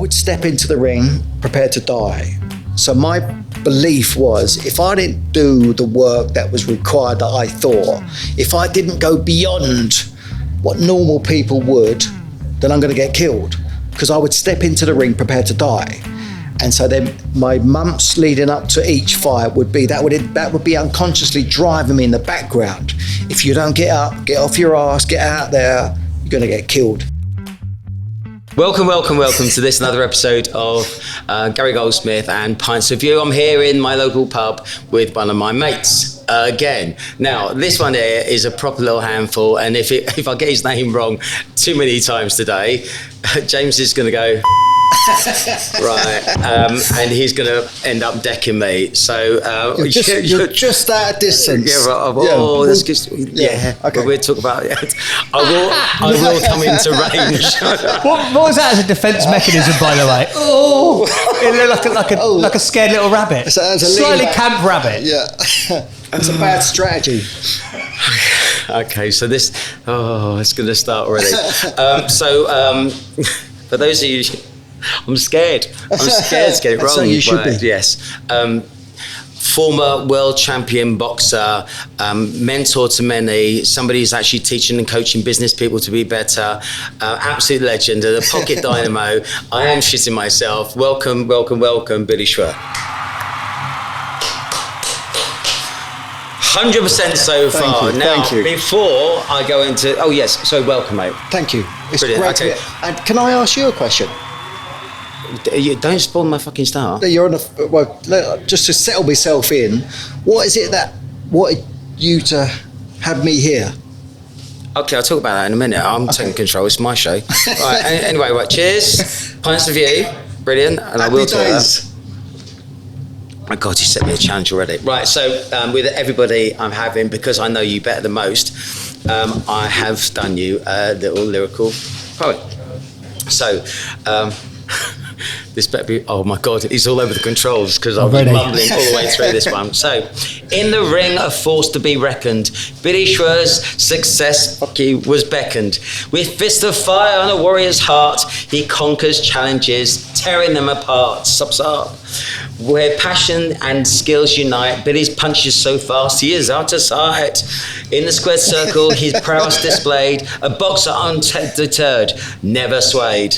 would step into the ring prepared to die. So my belief was, if I didn't do the work that was required that I thought, if I didn't go beyond what normal people would, then I'm going to get killed, because I would step into the ring prepared to die. And so then my months leading up to each fight would be, that would be unconsciously driving me in the background. If you don't get up, get off your ass, get out there, you're going to get killed. Welcome to this another episode of Gary Goldsmith and Pints with You. I'm here in my local pub with one of my mates again. Now, this one here is a proper little handful, and if I get his name wrong too many times today, James is going to go right, and he's going to end up decking me. So you're just at a distance. That's good. Yeah. Okay. We'll talk about it. I will come into range. What was that as a defence mechanism, by the way? Oh, it looked like a scared little rabbit. So that's a slightly camp rabbit. Yeah, that's a bad strategy. Okay, so it's going to start already. For those of you. I'm scared to get it wrong. So you should be. Yes. Former world champion boxer, mentor to many, somebody who's actually teaching and coaching business people to be better, absolute legend, a pocket dynamo. I am shitting myself. Welcome, Billy Schwer. 100% so far. Thank you. Before I go into... Oh, yes. So welcome, mate. Thank you. It's brilliant. Great. Okay. And can I ask you a question? You don't spoil my fucking start. You're on just to settle myself in, what is it that wanted you to have me here? Okay, I'll talk about that in a minute. I'm taking control. It's my show. Right. Anyway, right. Cheers. Pints of you. Brilliant. And I will do that. Oh God, you set me a challenge already. Right. So with everybody I'm having, because I know you better than most, I have done you a little lyrical poem. So. This better be, oh my God, he's all over the controls because I've been mumbling all the way through this one. So, in the ring, a force to be reckoned, Billy Schwer's success, was beckoned. With fist of fire on a warrior's heart, he conquers challenges, tearing them apart. Up. Where passion and skills unite, Billy's punches so fast, he is out of sight. In the squared circle, his prowess displayed, a boxer undeterred, never swayed.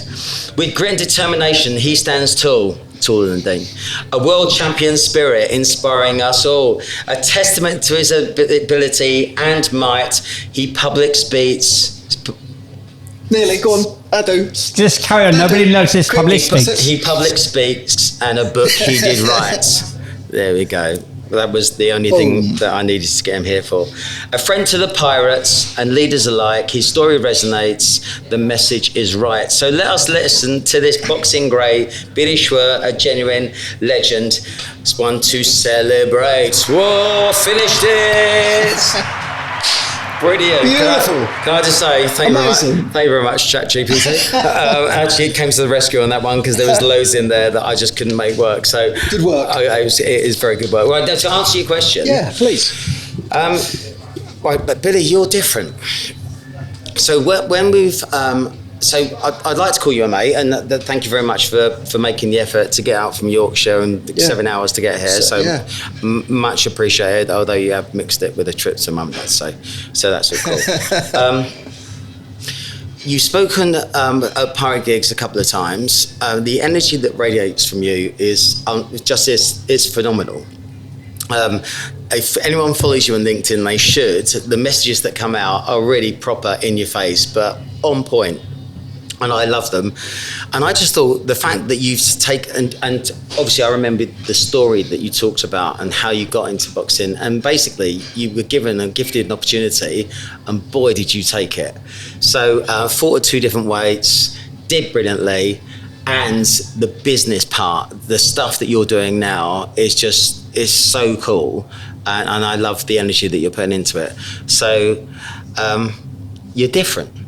With grit and determination, he stands tall, taller than Dean. A world champion spirit inspiring us all. A testament to his ability and might, he public speaks. Nearly, go on. I do. Just carry on. Nobody noticed public speaks. He public speaks, and a book he did write. There we go. That was the only thing that I needed to get him here for. A friend to the pirates and leaders alike, his story resonates, the message is right. So let us listen to this boxing great, Billy Schwer, a genuine legend. It's one to celebrate. Whoa, finished it! Brilliant. Beautiful. Can I just say, thank you very much, ChatGPT. Actually, it came to the rescue on that one because there was loads in there that I just couldn't make work. So good work. It is very good work. Well, to answer your question. Yeah, please. Right, but Billy, you're different. So when we've... So I'd like to call you a mate, and thank you very much for making the effort to get out from Yorkshire and 7 hours to get here. So much appreciated, although you have mixed it with a trip to Mum and Dad, so that's all cool. You've spoken at pirate gigs a couple of times. The energy that radiates from you is it's phenomenal. If anyone follows you on LinkedIn, they should. The messages that come out are really proper in your face, but on point. And I love them. And I just thought the fact that you've taken, and obviously I remembered the story that you talked about and how you got into boxing. And basically you were gifted an opportunity, and boy, did you take it. So fought at 2 different weights, did brilliantly. And the business part, the stuff that you're doing now is so cool. And I love the energy that you're putting into it. So you're different.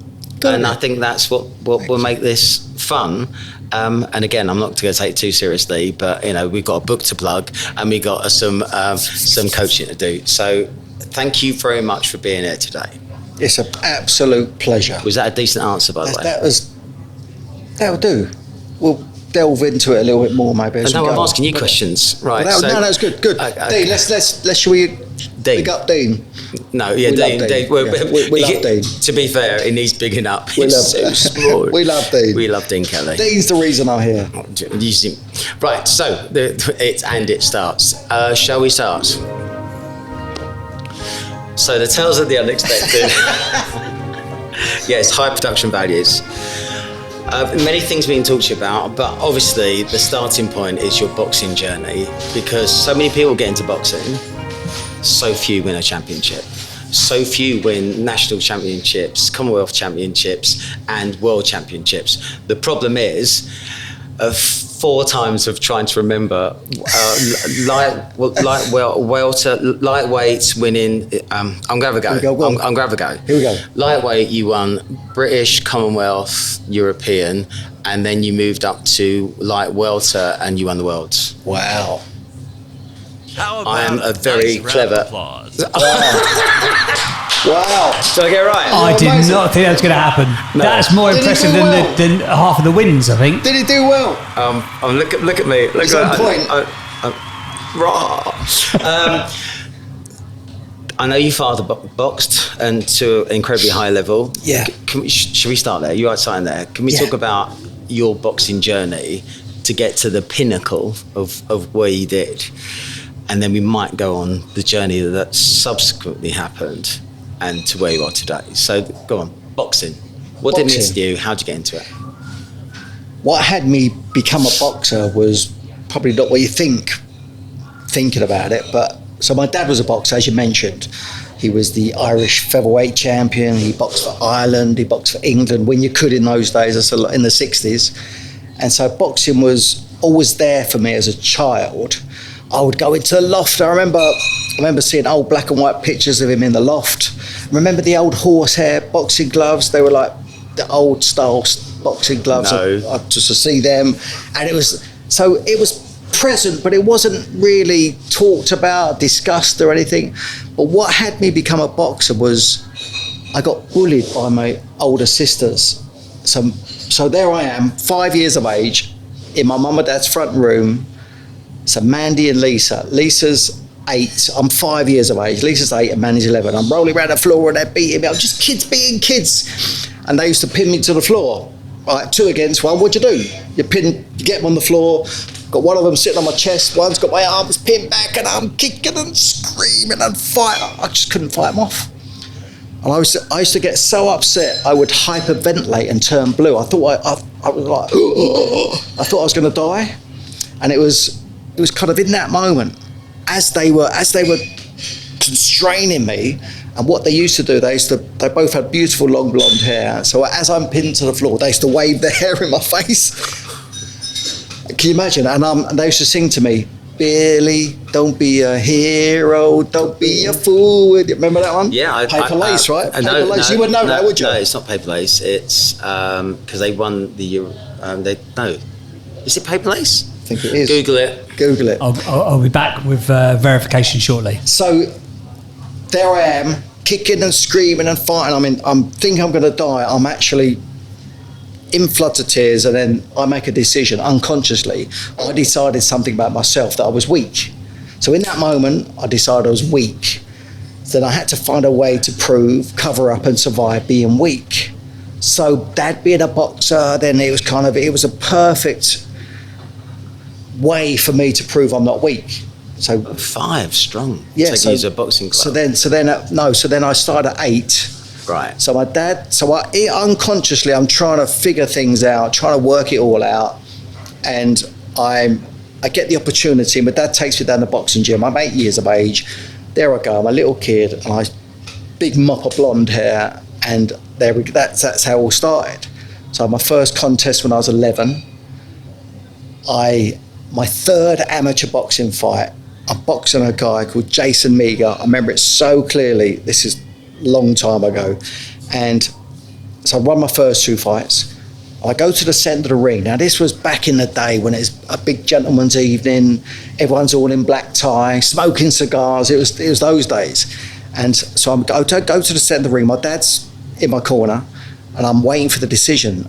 And I think that's what will make this fun. And again, I'm not going to take it too seriously, but we've got a book to plug and we got some coaching to do. So thank you very much for being here today. It's an absolute pleasure. Was that a decent answer, by the way? That'll do. Well, delve into it a little bit more, maybe. As No, we I'm go. asking you questions, right? No, that's good. Good. Dean, let's shall we big up Dean? No, yeah, We Dean. love Dean. We love Dean. To be fair, he needs bigging up. We He's love so Dean. small. We love Dean. We love Dean Kelly. Dean's the reason I'm here. Right, so it starts. Shall we start? So the tales of the unexpected. Yes, high production values. Many things we can talk to you about, but obviously the starting point is your boxing journey, because so many people get into boxing, so few win a championship. So few win national championships, Commonwealth championships, and world championships. The problem is, 4 times of trying to remember lightweights winning. I'm gonna have a go. I'm gonna have a go. Here we go. Lightweight, you won British, Commonwealth, European, and then you moved up to light welter and you won the worlds. Wow. I am a very clever. Wow. Did I get it right? I did not think that was going to happen. No. That's more Did he impressive do than, well? than half of the wins, I think. Did he do well? Look at me. Look He's at on point. I know your father boxed and to an incredibly high level. Yeah. Should we start there? You are starting there. Can we Yeah. talk about your boxing journey to get to the pinnacle of where you did? And then we might go on the journey that subsequently happened and to where you are today. So go on, boxing. What did it mean to you? How did you get into it? What had me become a boxer was probably not what you thinking about it, but so my dad was a boxer, as you mentioned. He was the Irish featherweight champion. He boxed for Ireland. He boxed for England when you could in those days. That's a lot in the 60s. And so boxing was always there for me as a child. I would go into the loft. I remember seeing old black and white pictures of him in the loft. Remember the old horsehair boxing gloves? They were like the old style boxing gloves. No. I just to see them, and it was present, but it wasn't really talked about, discussed, or anything. But what had me become a boxer was I got bullied by my older sisters. So there I am, 5 years of age, in my mum and dad's front room. So Mandy and Lisa. Lisa's 8. I'm 5 years of age. Lisa's 8 and Mandy's 11. I'm rolling around the floor and they're beating me. I'm just kids beating kids. And they used to pin me to the floor. Right, 2 against 1. What'd you do? You get them on the floor. Got one of them sitting on my chest. One's got my arms pinned back and I'm kicking and screaming and fighting. I just couldn't fight them off. And I used to get so upset I would hyperventilate and turn blue. I thought I was like, I thought I was going to die. And it was kind of in that moment, as they were constraining me, and what they used to do, they both had beautiful long blonde hair. So as I'm pinned to the floor, they used to wave their hair in my face. Can you imagine? And they used to sing to me, Billy, don't be a hero, don't be a fool. Remember that one? Yeah. Paper Lace, right? Paper Lace. No, You would know that, would you? No, it's not Paper Lace. It's because they won the Euro. Is it Paper Lace? I think it is. Google it. Google it. I'll be back with verification shortly. So there I am, kicking and screaming and fighting. I'm thinking I'm going to die. I'm actually in floods of tears, and then I make a decision unconsciously. I decided something about myself, that I was weak. So in that moment, I decided I was weak. Then I had to find a way to cover up and survive being weak. So Dad being a boxer, then it was a perfect way for me to prove I'm not weak. So 5 strong. yeah, to use a boxing club. So then I started at 8. Right. So unconsciously I'm trying to figure things out, trying to work it all out, and I get the opportunity. My dad takes me down the boxing gym. I'm 8 years of age. There I go. I'm a little kid, and big mop of blonde hair, and that's how it all started. So my first contest when I was 11, my third amateur boxing fight, I'm boxing a guy called Jason Meager. I remember it so clearly. This is a long time ago. And so I won my first 2 fights. I go to the centre of the ring. Now, this was back in the day when it's a big gentleman's evening. Everyone's all in black tie, smoking cigars. It was those days. And so I go to the centre of the ring. My dad's in my corner, and I'm waiting for the decision.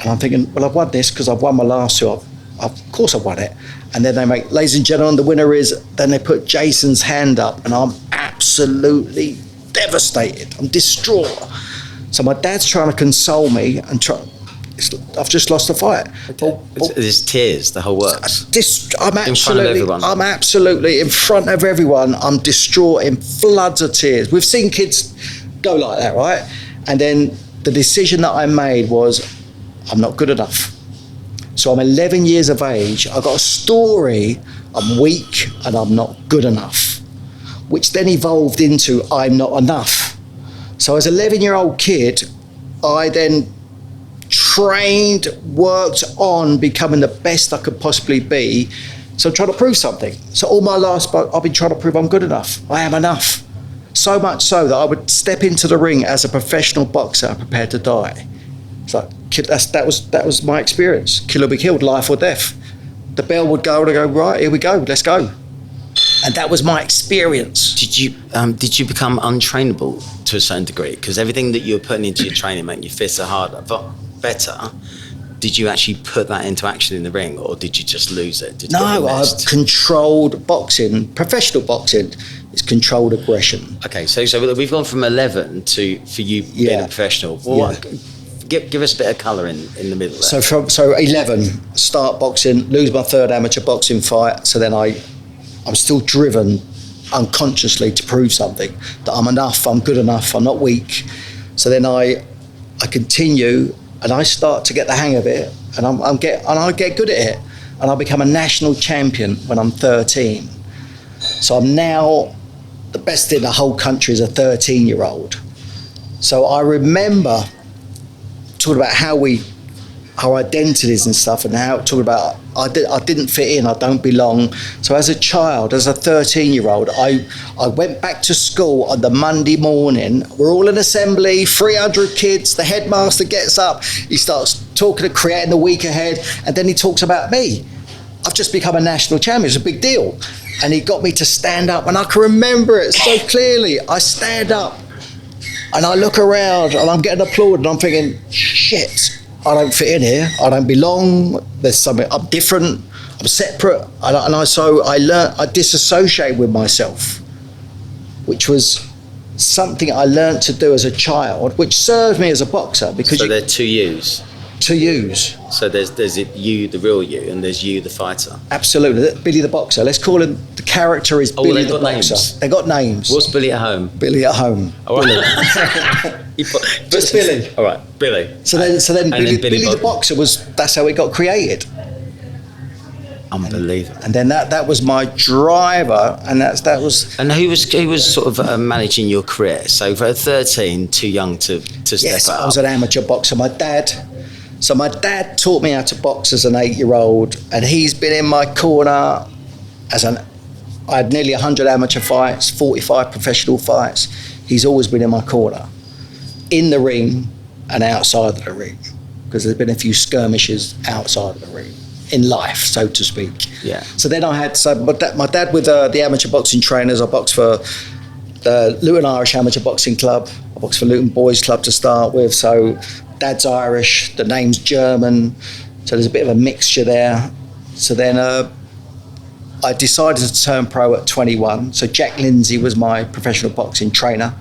And I'm thinking, well, I've won this because I've won my last two. Of course I won it. And then they make, ladies and gentlemen, the winner is, then they put Jason's hand up, and I'm absolutely devastated. I'm distraught. So my dad's trying to console me and I've just lost the fight. There's tears, the whole works. I'm absolutely in front of everyone. I'm distraught in floods of tears. We've seen kids go like that, right? And then the decision that I made was, I'm not good enough. So I'm 11 years of age. I've got a story. I'm weak and I'm not good enough, which then evolved into I'm not enough. So as an 11-year-old kid, I then trained, worked on becoming the best I could possibly be. So I'm trying to prove something. So all my life, I've been trying to prove I'm good enough. I am enough. So much so that I would step into the ring as a professional boxer prepared to die. So that was my experience. Kill or be killed, life or death. The bell would go and I go, right, here we go, let's go. And that was my experience. Did you become untrainable to a certain degree? Because everything that you were putting into your training meant your fists are harder, better. Did you actually put that into action in the ring, or did you just lose it? No, I've controlled boxing. Professional boxing is controlled aggression. Okay, so we've gone from 11 to for you being a professional. Well, give us a bit of colour in the middle there. So 11, start boxing, lose my third amateur boxing fight. So then I'm still driven unconsciously to prove something, that I'm enough, I'm good enough, I'm not weak. So then I continue and I start to get the hang of it, and I get good at it, and I become a national champion when I'm 13. So I'm now the best in the whole country as a 13-year-old. So I remember talking about our identities and stuff, and how talking about I didn't fit in, I don't belong. So as a child, as a 13-year-old, I went back to school on the Monday morning. We're all in assembly, 300 kids. The headmaster gets up, he starts talking, creating the week ahead, and then he talks about me. I've just become a national champion. It's a big deal. And he got me to stand up, and I can remember it so clearly. I stand up and I look around and I'm getting applauded, and I'm thinking, shit, I don't fit in here. I don't belong. There's something. I'm different. I'm separate. So I learned. I disassociate with myself, which was something I learned to do as a child, which served me as a boxer. Because there are two yous. Two yous. So there's you, the real you, and there's you, the fighter. Absolutely. Billy the boxer. Let's call him. The character is Billy the boxer. Names. They got names. What's Billy at home? Billy at home. All right. Just Billy. All right, Billy. So then Billy the boxer that's how it got created. Unbelievable. And then that was my driver, and that was. And who was sort of managing your career? So for 13, too young to step yes, up. I was an amateur boxer. My dad taught me how to box as an 8-year-old, and he's been in my corner I had nearly 100 amateur fights, 45 professional fights. He's always been in my corner, in the ring and outside of the ring, because there's been a few skirmishes outside of the ring, in life, so to speak. Yeah. So then my dad with the amateur boxing trainers. I boxed for the Luton Irish Amateur Boxing Club. I boxed for Luton Boys Club to start with. So Dad's Irish, the name's German, so there's a bit of a mixture there. So then I decided to turn pro at 21. So Jack Lindsay was my professional boxing trainer.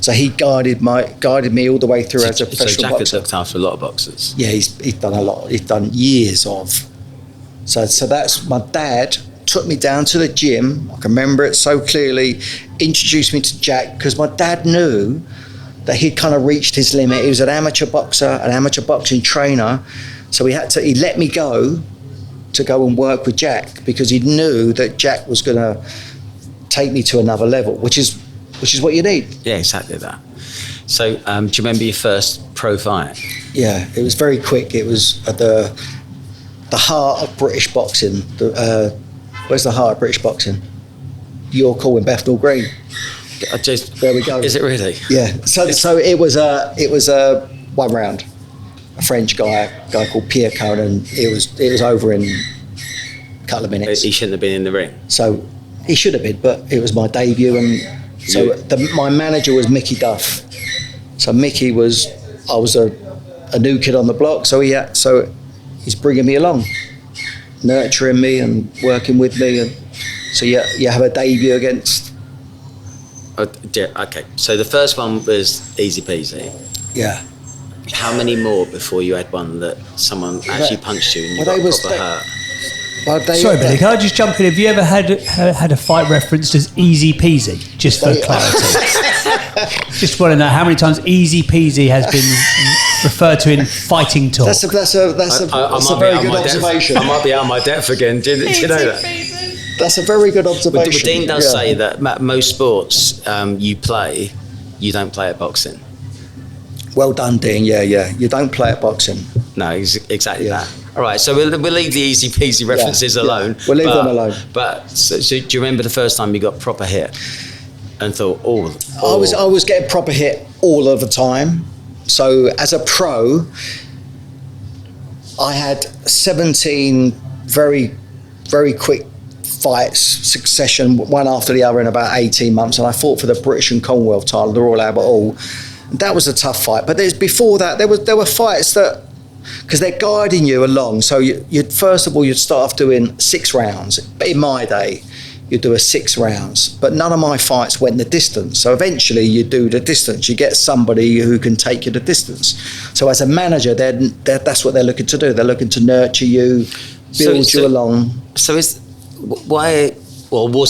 So he guided me all the way through as a professional boxer. So Jack has looked after a lot of boxers. Yeah, he's done a lot. He's done years of. So that's my dad took me down to the gym. I can remember it so clearly. Introduced me to Jack because my dad knew that he'd kind of reached his limit. He was an amateur boxer, an amateur boxing trainer. So he let me go and work with Jack, because he knew that Jack was going to take me to another level, which is what you need. Yeah, exactly that. So do you remember your first pro fight? Yeah, it was very quick. It was at the heart of British boxing. Where's the heart of British boxing? York Hall in Bethnal Green. There we go. Is it really? Yeah. So it was a 1 round. A French guy called Pierre Conan. It was over in a couple of minutes. He shouldn't have been in the ring. So he should have been, but it was my debut, and so my manager was Mickey Duff. So I was a a new kid on the block. So he's bringing me along, nurturing me and working with me. And so you have a debut against. Okay, so the first one was easy peasy. Yeah. How many more before you had one that someone actually punched you and you got proper hurt? Sorry, Billy, can I just jump in? Have you ever had a fight referenced as easy peasy? Just for clarity. Just want to know how many times easy peasy has been referred to in fighting talk. That's a very good observation. I might be out of my depth again. Do you know that? That's a very good observation. But Dean does say that most sports you play, you don't play at boxing. Well done, Dean. Yeah. You don't play at boxing. No, exactly that. All right, so we'll leave the easy peasy references alone. We'll leave them alone. But so do you remember the first time you got proper hit and thought, I was getting proper hit all of the time. So as a pro, I had 17 very, very quick fights, succession, one after the other in about 18 months, and I fought for the British and Commonwealth title, the Royal Albert Hall. That was a tough fight. But before that, there were fights that, because they're guiding you along. So you'd first of all, you'd start off doing 6 rounds. But in my day, you'd do 6 rounds. But none of my fights went the distance. So eventually you do the distance. You get somebody who can take you the distance. So as a manager, that's what they're looking to do. They're looking to nurture you, build you along. So was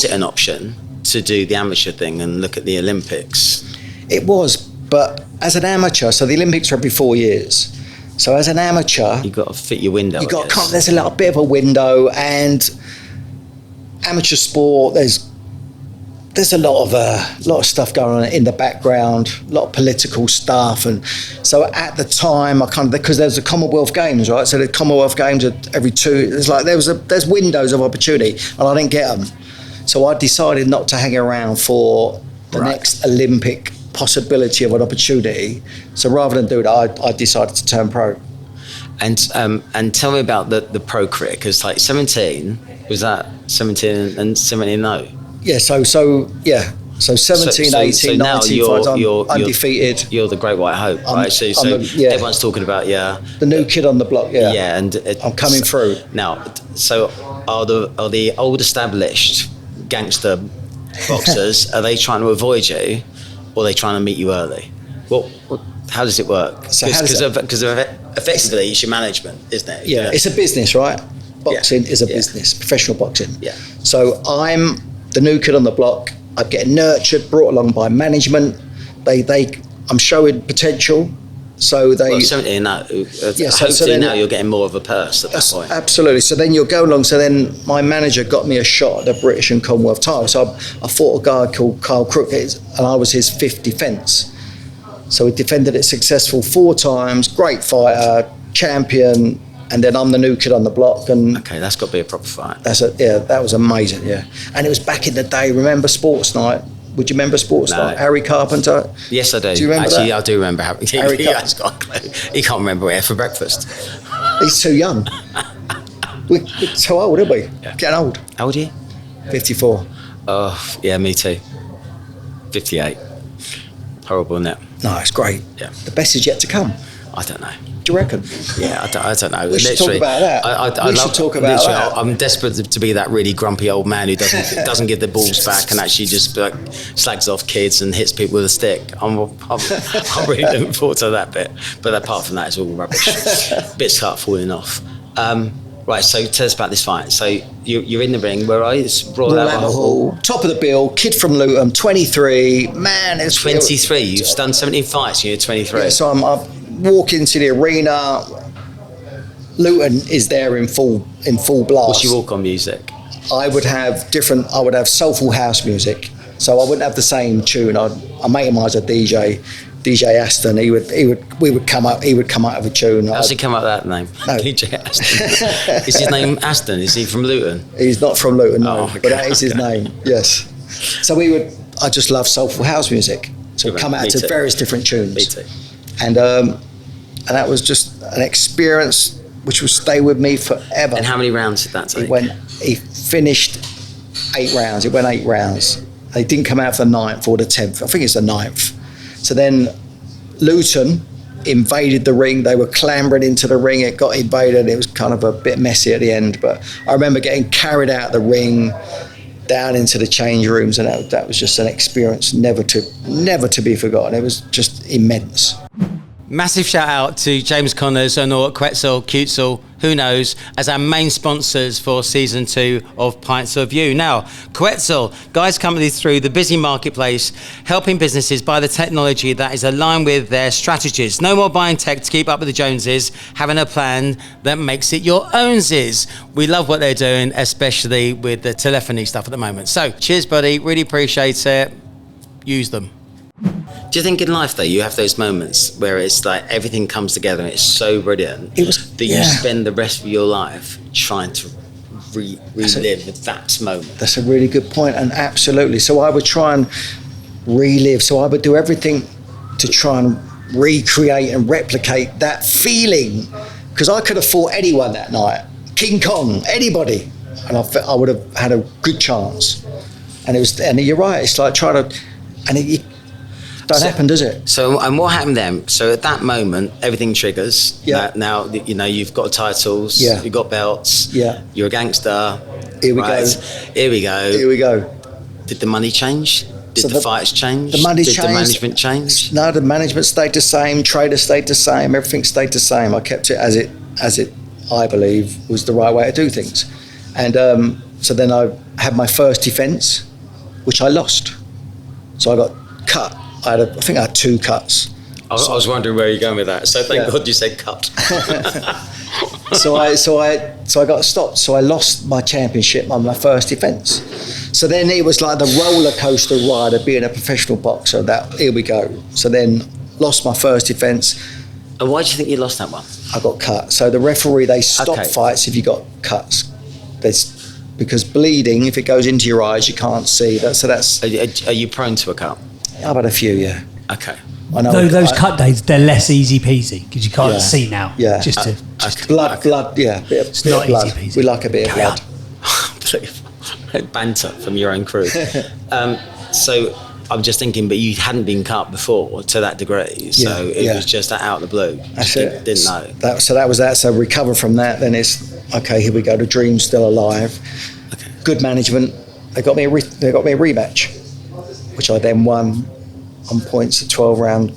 it an option to do the amateur thing and look at the Olympics? It was, but as an amateur, so the Olympics are every 4 years. So as an amateur, you've got to fit your window. There's a little bit of a window, and amateur sport. There's a lot of stuff going on in the background, a lot of political stuff, and so at the time because there's the Commonwealth Games, right? So the Commonwealth Games are every 2. It's like there's windows of opportunity, and I didn't get them. So I decided not to hang around for the next Olympic possibility of an opportunity. So rather than do that, I decided to turn pro. And tell me about the pro career, because like 17, was that 17 and 17 no? Yeah, so 17, 18, 19 fights, I'm undefeated. You're the Great White Hope, right? So everyone's talking about the new kid on the block, Yeah, and I'm coming through. Now, so are the old established gangster boxers, are they trying to avoid you, or are they trying to meet you early? How does it work? Because effectively it's your management, isn't it? Yeah, it's a business, right? Boxing is a business, professional boxing. Yeah. So I'm the new kid on the block. I'm getting nurtured, brought along by management. I'm showing potential. So 17 now. Hopefully now you're getting more of a purse at that point. Absolutely. So then you'll go along. So then my manager got me a shot at the British and Commonwealth title. So I fought a guy called Carl Crooked, and I was his 5th defence. So he defended it successful 4 times. Great fighter, champion, and then I'm the new kid on the block. And okay, that's got to be a proper fight. That was amazing. Yeah, and it was back in the day. Remember Sports Night? Would you remember Sports Night? Harry Carpenter. Yes, I do. Do you remember that? I do remember Harry. He has got a clue. He can't remember what he had for breakfast. He's too young. We're too old, aren't we? Yeah. Getting old. How old are you? 54. Oh, yeah, me too. 58. Horrible, isn't it? No, it's great. Yeah. The best is yet to come. I don't know. Do you reckon? Yeah, I don't know. We should talk about that. We should talk about that. I'm desperate to be that really grumpy old man who doesn't give the balls back and actually just like slags off kids and hits people with a stick. I'm really looking forward to that bit. But apart from that, it's all rubbish. Bits start falling off. Right, so tell us about this fight. So you're in the ring. Where are you? It's Royal Albert Hall. Top of the bill. Kid from Luton, 23. Man, it's 23. You've done 17 fights. And you're 23. Yeah, so I'm walking into the arena. Luton is there in full blast. What's your walk-on music? I would have soulful house music. So I wouldn't have the same tune. A mate of mine was a DJ Aston. We would come up with a tune. How's he come up with that name? No. DJ Aston. Is his name Aston? Is he from Luton? He's not from Luton, no. Okay. But that is his name. Yes. So I just love soulful house music. So we'd come out to various different tunes. Me too. And that was just an experience which will stay with me forever. And how many rounds did that take? He finished 8 rounds. It went 8 rounds. They didn't come out for the 9th or the 10th. I think it's the 9th. So then Luton invaded the ring. They were clambering into the ring. It got invaded. It was kind of a bit messy at the end, but I remember getting carried out the ring, down into the change rooms, and that was just an experience never to be forgotten. It was just immense. Massive shout out to James Connors and or Quetzal, Quetzal, who knows, as our main sponsors for season 2 of Pints of You. Now, Quetzal guides companies through the busy marketplace, helping businesses buy the technology that is aligned with their strategies. No more buying tech to keep up with the Joneses, having a plan that makes it your ownsies. We love what they're doing, especially with the telephony stuff at the moment. So, cheers, buddy. Really appreciate it. Use them. Do you think in life, though, you have those moments where it's like everything comes together and it's so brilliant you spend the rest of your life trying to relive that moment? That's a really good point, and absolutely. So I would try and relive. So I would do everything to try and recreate and replicate that feeling, because I could have fought anyone that night, King Kong, anybody, and I would have had a good chance. And you're right. It's like trying to, and it don't happen, does it? So, and what happened then? So at that moment, everything triggers. Yeah. Now, you know, you've got titles. Yeah. You've got belts. Yeah. You're a gangster. Here we go. Here we go. Here we go. Did the money change? Did the fights change? The money changed. Did the management change? No, the management stayed the same. Traders stayed the same. Everything stayed the same. I kept it as it I believe was the right way to do things. And so then I had my first defence, which I lost. So I got cut. I think I had 2 cuts. I was wondering where you're going with that. So thank God you said cut. So I got stopped. So I lost my championship on my first defence. So then it was like the roller coaster ride of being a professional boxer. That here we go. So then lost my first defence. And why do you think you lost that one? I got cut. So the referee, they stop fights if you got cuts. Because bleeding, if it goes into your eyes, you can't see. Are you prone to a cut? I've had a few, yeah. Okay. I know those cut days, they're less easy peasy because you can't see now. Yeah. Just blood, yeah. It's not blood. easy peasy. We like a bit of blood. Banter from your own crew. So I'm just thinking, but you hadn't been cut before to that degree, so it was just out of the blue. That's it. Didn't know. So that was that. So recover from that. Then it's okay. Here we go. The dream's still alive. Okay. Good management. They got me a rematch, which I then won on points. A 12-round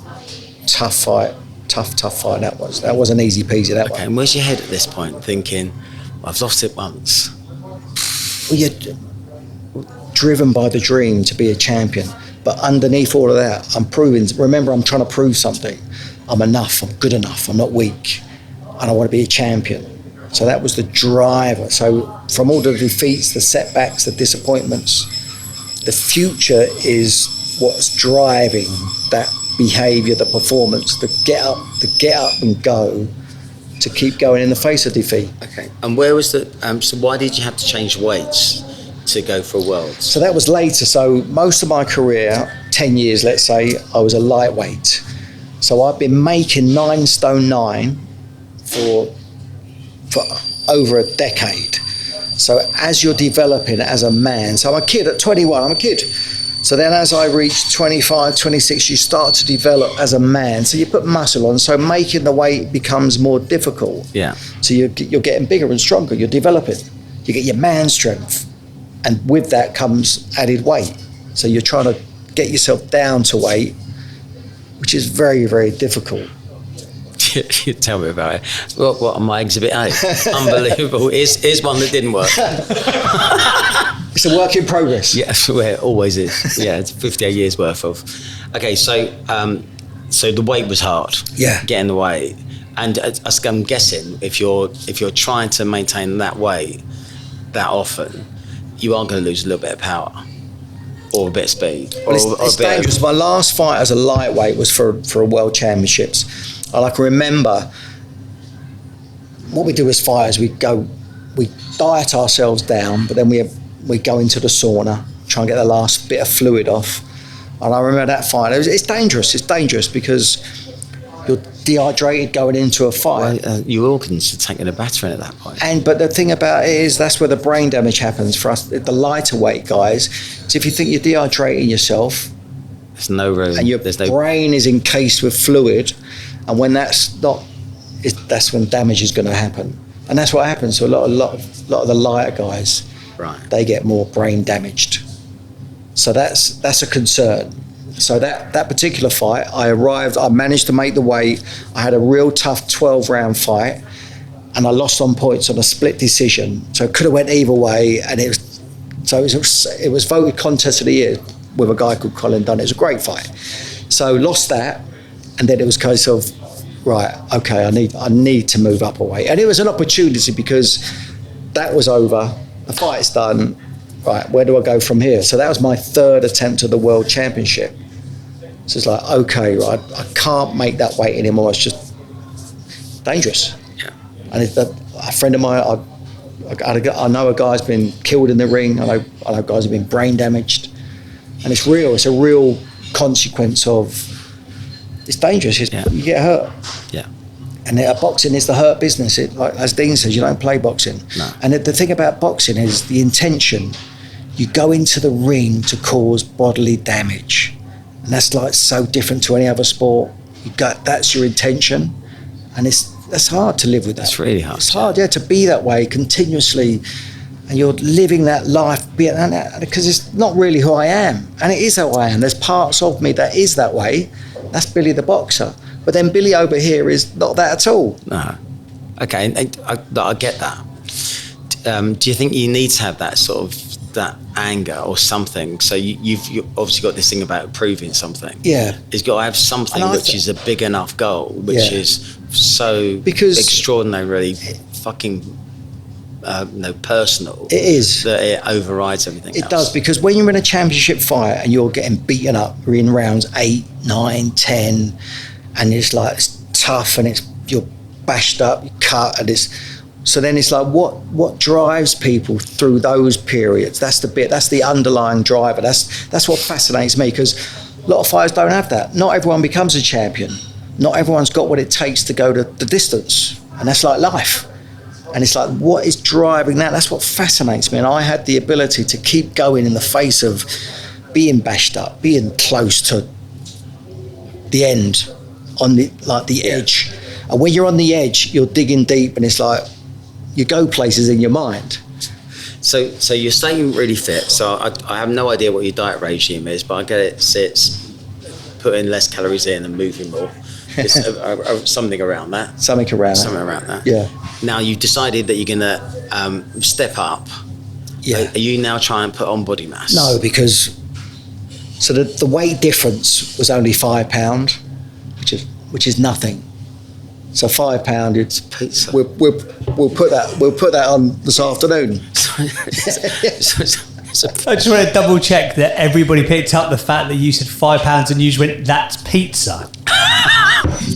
tough fight. Tough fight. That wasn't easy peasy. That one. And where's your head at this point? Thinking, I've lost it once. Well, you're driven by the dream to be a champion. But underneath all of that, remember, I'm trying to prove something. I'm enough, I'm good enough, I'm not weak, and I want to be a champion. So that was the driver. So from all the defeats, the setbacks, the disappointments, the future is what's driving that behaviour, the performance, the get up and go, to keep going in the face of defeat. Okay. And where was so why did you have to change weights to go for Worlds? So that was later. So most of my career, 10 years, let's say, I was a lightweight. So I've been making 9 stone 9 for over a decade. So as you're developing as a man, so I'm a kid at 21, I'm a kid. So then as I reach 25, 26, you start to develop as a man. So you put muscle on, so making the weight becomes more difficult. Yeah. So you're getting bigger and stronger, you're developing. You get your man strength. And with that comes added weight. So you're trying to get yourself down to weight, which is very, very difficult. You tell me about it. What on my exhibit A? Unbelievable. Here's one that didn't work. It's a work in progress. Yes, well, it always is. Yeah, it's 58 years worth of. Okay, so the weight was hard. Yeah. Getting the weight. And I'm guessing if you're trying to maintain that weight that often, you are going to lose a little bit of power or a bit of speed. It's dangerous. My last fight as a lightweight was for a World Championships. And I can remember what we do as fighters, we diet ourselves down, but then we go into the sauna, try and get the last bit of fluid off. And I remember that fight. It's dangerous because you're dehydrated going into a fight. Well, your organs are taking a battering at that point. But the thing about it is that's where the brain damage happens for us, the lighter weight guys. So if you think you're dehydrating yourself, there's no room. And your brain is encased with fluid, And when that's not, that's when damage is going to happen. And that's what happens to a lot of the lighter guys. Right. They get more brain damaged. So that's a concern. So that particular fight, I managed to make the weight. I had a real tough 12-round fight, and I lost on points on a split decision. So it could have went either way, and it was voted contest of the year with a guy called Colin Dunn. It was a great fight. So lost that, and then it was a case of, right, okay, I need to move up a weight. And it was an opportunity because that was over, the fight's done, right, where do I go from here? So that was my third attempt at the World Championship. So it's like, okay, right, I can't make that weight anymore, it's just dangerous. Yeah. And a friend of mine, I know a guy's been killed in the ring, I know guys have been brain damaged, and it's a real consequence of, it's dangerous, you get hurt. Yeah. And boxing is the hurt business. Like as Dean says, you don't play boxing. No. And the thing about boxing is the intention. You go into the ring to cause bodily damage, and that's like so different to any other sport. That's your intention, and that's hard to live with that. It's really hard. It's hard, to be that way continuously, and you're living that life because it's not really who I am, and it is who I am. There's parts of me that is that way. That's Billy the boxer. But then Billy over here is not that at all. No. Okay, and I get that. Do you think you need to have that sort of that anger or something? So you've obviously got this thing about proving something. Yeah. It's got to have something which is a big enough goal, which is so extraordinarily fucking personal. It is. That it overrides everything else. It does, because when you're in a championship fight and you're getting beaten up, we're in rounds 8, 9, 10, and it's like, it's tough, and you're bashed up, you cut, and so then it's like, what drives people through those periods? That's the underlying driver. That's what fascinates me, because a lot of fighters don't have that. Not everyone becomes a champion. Not everyone's got what it takes to go to the distance, and that's like life. And it's like, what is driving that? That's what fascinates me. And I had the ability to keep going in the face of being bashed up, being close to the end, on the edge. And when you're on the edge, you're digging deep, and it's like you go places in your mind. So you're staying really fit. So I have no idea what your diet regime is, but I get it. It's putting less calories in and moving more. It's something around that. Something around that. Yeah. Now you've decided that you're gonna step up. Yeah. Are you now trying to put on body mass? No, because the weight difference was only £5, which is nothing. So £5, it's pizza. We'll put that on this afternoon. I just want to double check that everybody picked up the fact that you said £5 and you just went, that's pizza.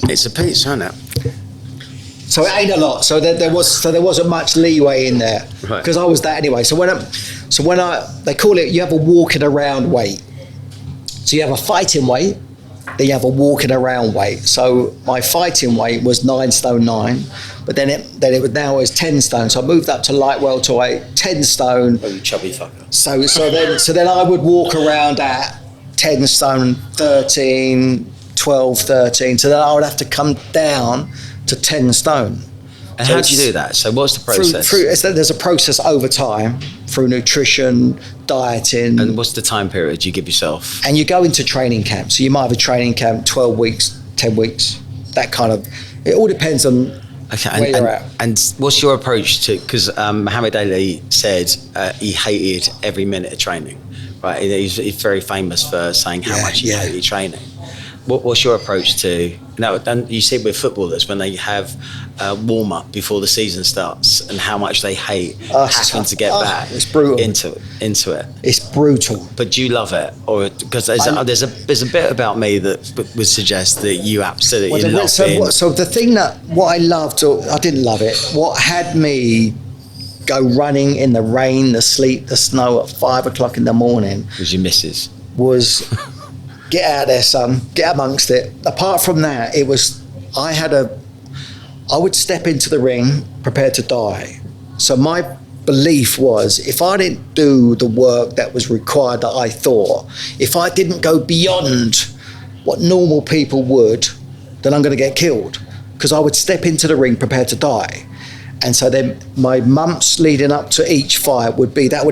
It's a pizza, isn't it? So it ain't a lot. So there wasn't much leeway in there, because I was that anyway. So when they call it, you have a walking around weight. So you have a fighting weight, then you have a walking around weight. So my fighting weight was 9 stone 9, but then it was now 10 stone. So I moved up to light welterweight, 10 stone. Oh, you chubby fucker. So then I would walk around at 10 stone 13, 12, 13. So then I would have to come down to 10 stone. And how do you do that? So what's the process? There's a process over time, through nutrition, dieting. And what's the time period you give yourself? And you go into training camp. So you might have a training camp 12 weeks, 10 weeks, that kind of, it all depends on where you're at. And what's your approach to, because Muhammad Ali said he hated every minute of training, right? He's very famous for saying how much he hated training. What's your approach to, now, and you see it with footballers when they have warm-up before the season starts, and how much they hate having to get back it's brutal. into it. It's brutal. But do you love it? Or because there's a bit about me that would suggest that you absolutely love it. So the thing what I loved, or I didn't love it, what had me go running in the rain, the sleet, the snow at 5 o'clock in the morning was your missus. Was get out there, son, get amongst it. Apart from that, it was, I would step into the ring prepared to die. So my belief was, if I didn't do the work that was required, that I thought, if I didn't go beyond what normal people would, then I'm going to get killed. Because I would step into the ring prepared to die. And so then my months leading up to each fight would be, that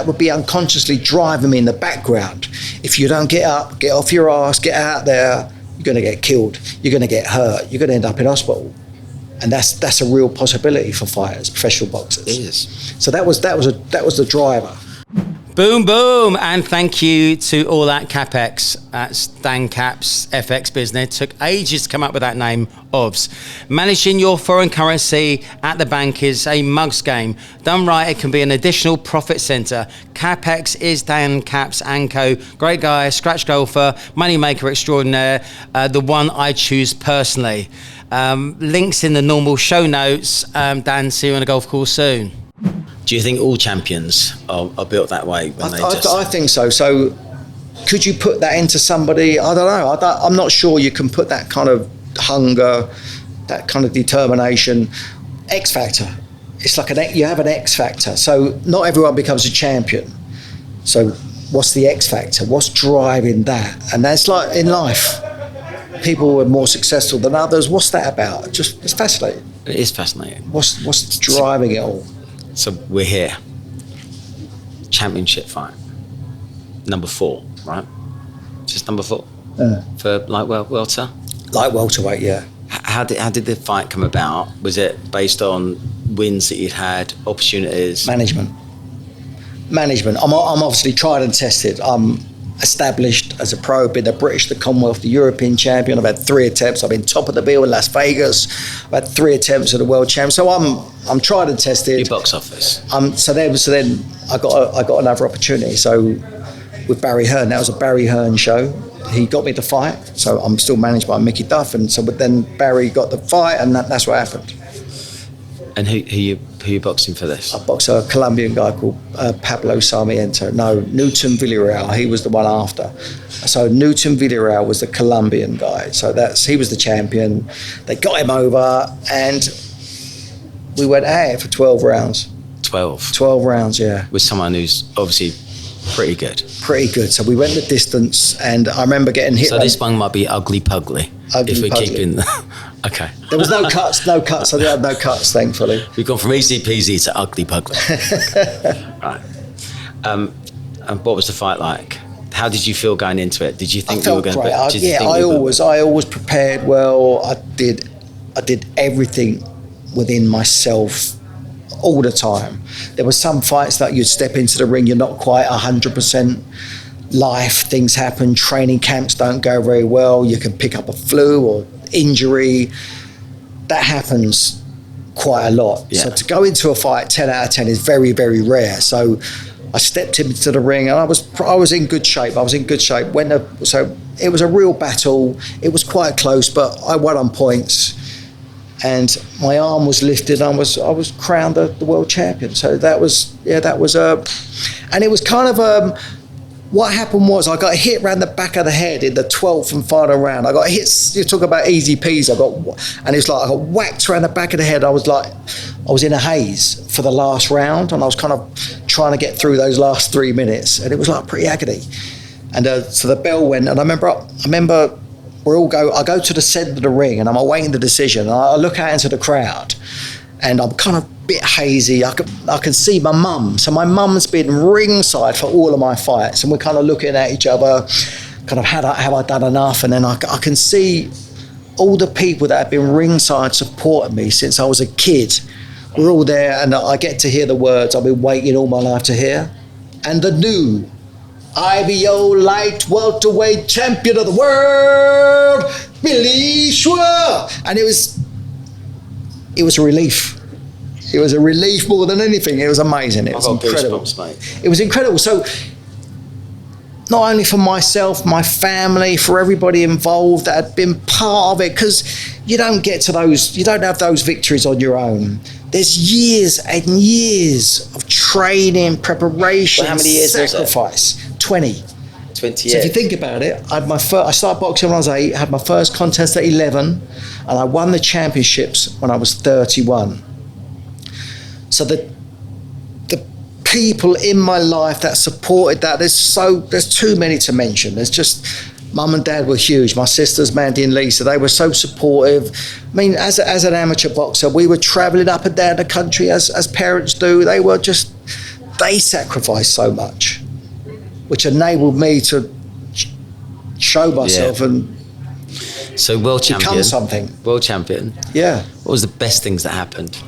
would be unconsciously driving me in the background. If you don't get up, get off your ass, get out there, you're going to get killed. You're going to get hurt. You're going to end up in hospital. And that's a real possibility for fighters, professional boxers. It is. So that was the driver. Boom, boom. And thank you to all that CapEx at Stan Cap's FX business. Took ages to come up with that name, OBS. Managing your foreign currency at the bank is a mug's game. Done right, it can be an additional profit centre. CapEx is Stan Cap's Anco. Great guy, scratch golfer, moneymaker extraordinaire. The one I choose personally. Links in the normal show notes. Dan, see you on a golf course soon. Do you think all champions are built that way? I think so. So could you put that into somebody? I don't know. I'm not sure you can put that kind of hunger, that kind of determination. X factor. It's like you have an X factor. So not everyone becomes a champion. So what's the X factor? What's driving that? And that's like in life. People who are more successful than others. What's that about? It's fascinating. It is fascinating. What's driving it all? So we're here. Championship fight. Number 4, right? Just number 4? For light welter? Light welterweight, yeah. How did the fight come about? Was it based on wins that you'd had, opportunities? Management. I'm obviously tried and tested. I'm established as a pro, been the British, the Commonwealth, the European champion. I've had 3 attempts. I've been top of the bill in Las Vegas. I've had 3 attempts at the world champ. So I'm tried and tested. Your box office. So then I got another opportunity. So with Barry Hearn, that was a Barry Hearn show. He got me the fight. So I'm still managed by Mickey Duff, and so then Barry got the fight, and that's what happened. And who you boxing for this? I boxed a Colombian guy called Pablo Sarmiento. No, Newton Villarreal. He was the one after. So Newton Villarreal was the Colombian guy. So he was the champion. They got him over, and we went at it for 12 rounds. 12 rounds, yeah. With someone who's obviously pretty good. Pretty good. So we went the distance, and I remember getting hit. So this one might be ugly pugly. If we're keeping. Okay. There was no cuts. I didn't have no cuts, thankfully. We've gone from easy peasy to ugly pugly. Right. And what was the fight like? How did you feel going into it? Did you think you were going to? I always prepared well. I did everything within myself all the time. There were some fights that you'd step into the ring, you're not quite 100%. Life, things happen. Training camps don't go very well. You can pick up a flu or injury. That happens quite a lot. Yeah. So to go into a fight 10 out of 10 is very, very rare. So I stepped into the ring, and I was in good shape. So it was a real battle. It was quite close, but I won on points. And my arm was lifted. I was crowned the world champion. So and it was kind of what happened was I got hit around the back of the head in the 12th and final round. I got hit. You talk about easy peas. And it's like I got whacked around the back of the head. I was in a haze for the last round, and I was kind of trying to get through those last 3 minutes, and it was like pretty agony. And so the bell went, and I remember I go to the centre of the ring, and I'm awaiting the decision. And I look out into the crowd, and I'm kind of a bit hazy. I can see my mum. So my mum's been ringside for all of my fights, and we're kind of looking at each other, kind of have I done enough? And then I can see all the people that have been ringside supporting me since I was a kid. We're all there, and I get to hear the words I've been waiting all my life to hear. And the new IBO light welterweight champion of the world, Billy Schwer. And it was a relief. It was a relief more than anything. It was amazing. It was incredible. It was incredible. So not only for myself, my family, for everybody involved that had been part of it, because you don't have those victories on your own. There's years and years of training, preparation, how many years sacrifice. 20. 20 years. So if you think about it, I started boxing when I was 8, had my first contest at 11, and I won the championships when I was 31. So the people in my life that supported that, there's too many to mention. There's just Mum and Dad were huge. My sisters, Mandy and Lisa, they were so supportive. I mean, as an amateur boxer, we were travelling up and down the country as parents do. They sacrificed so much, which enabled me to show myself and so world champion. Become something. World champion. Yeah. What was the best things that happened?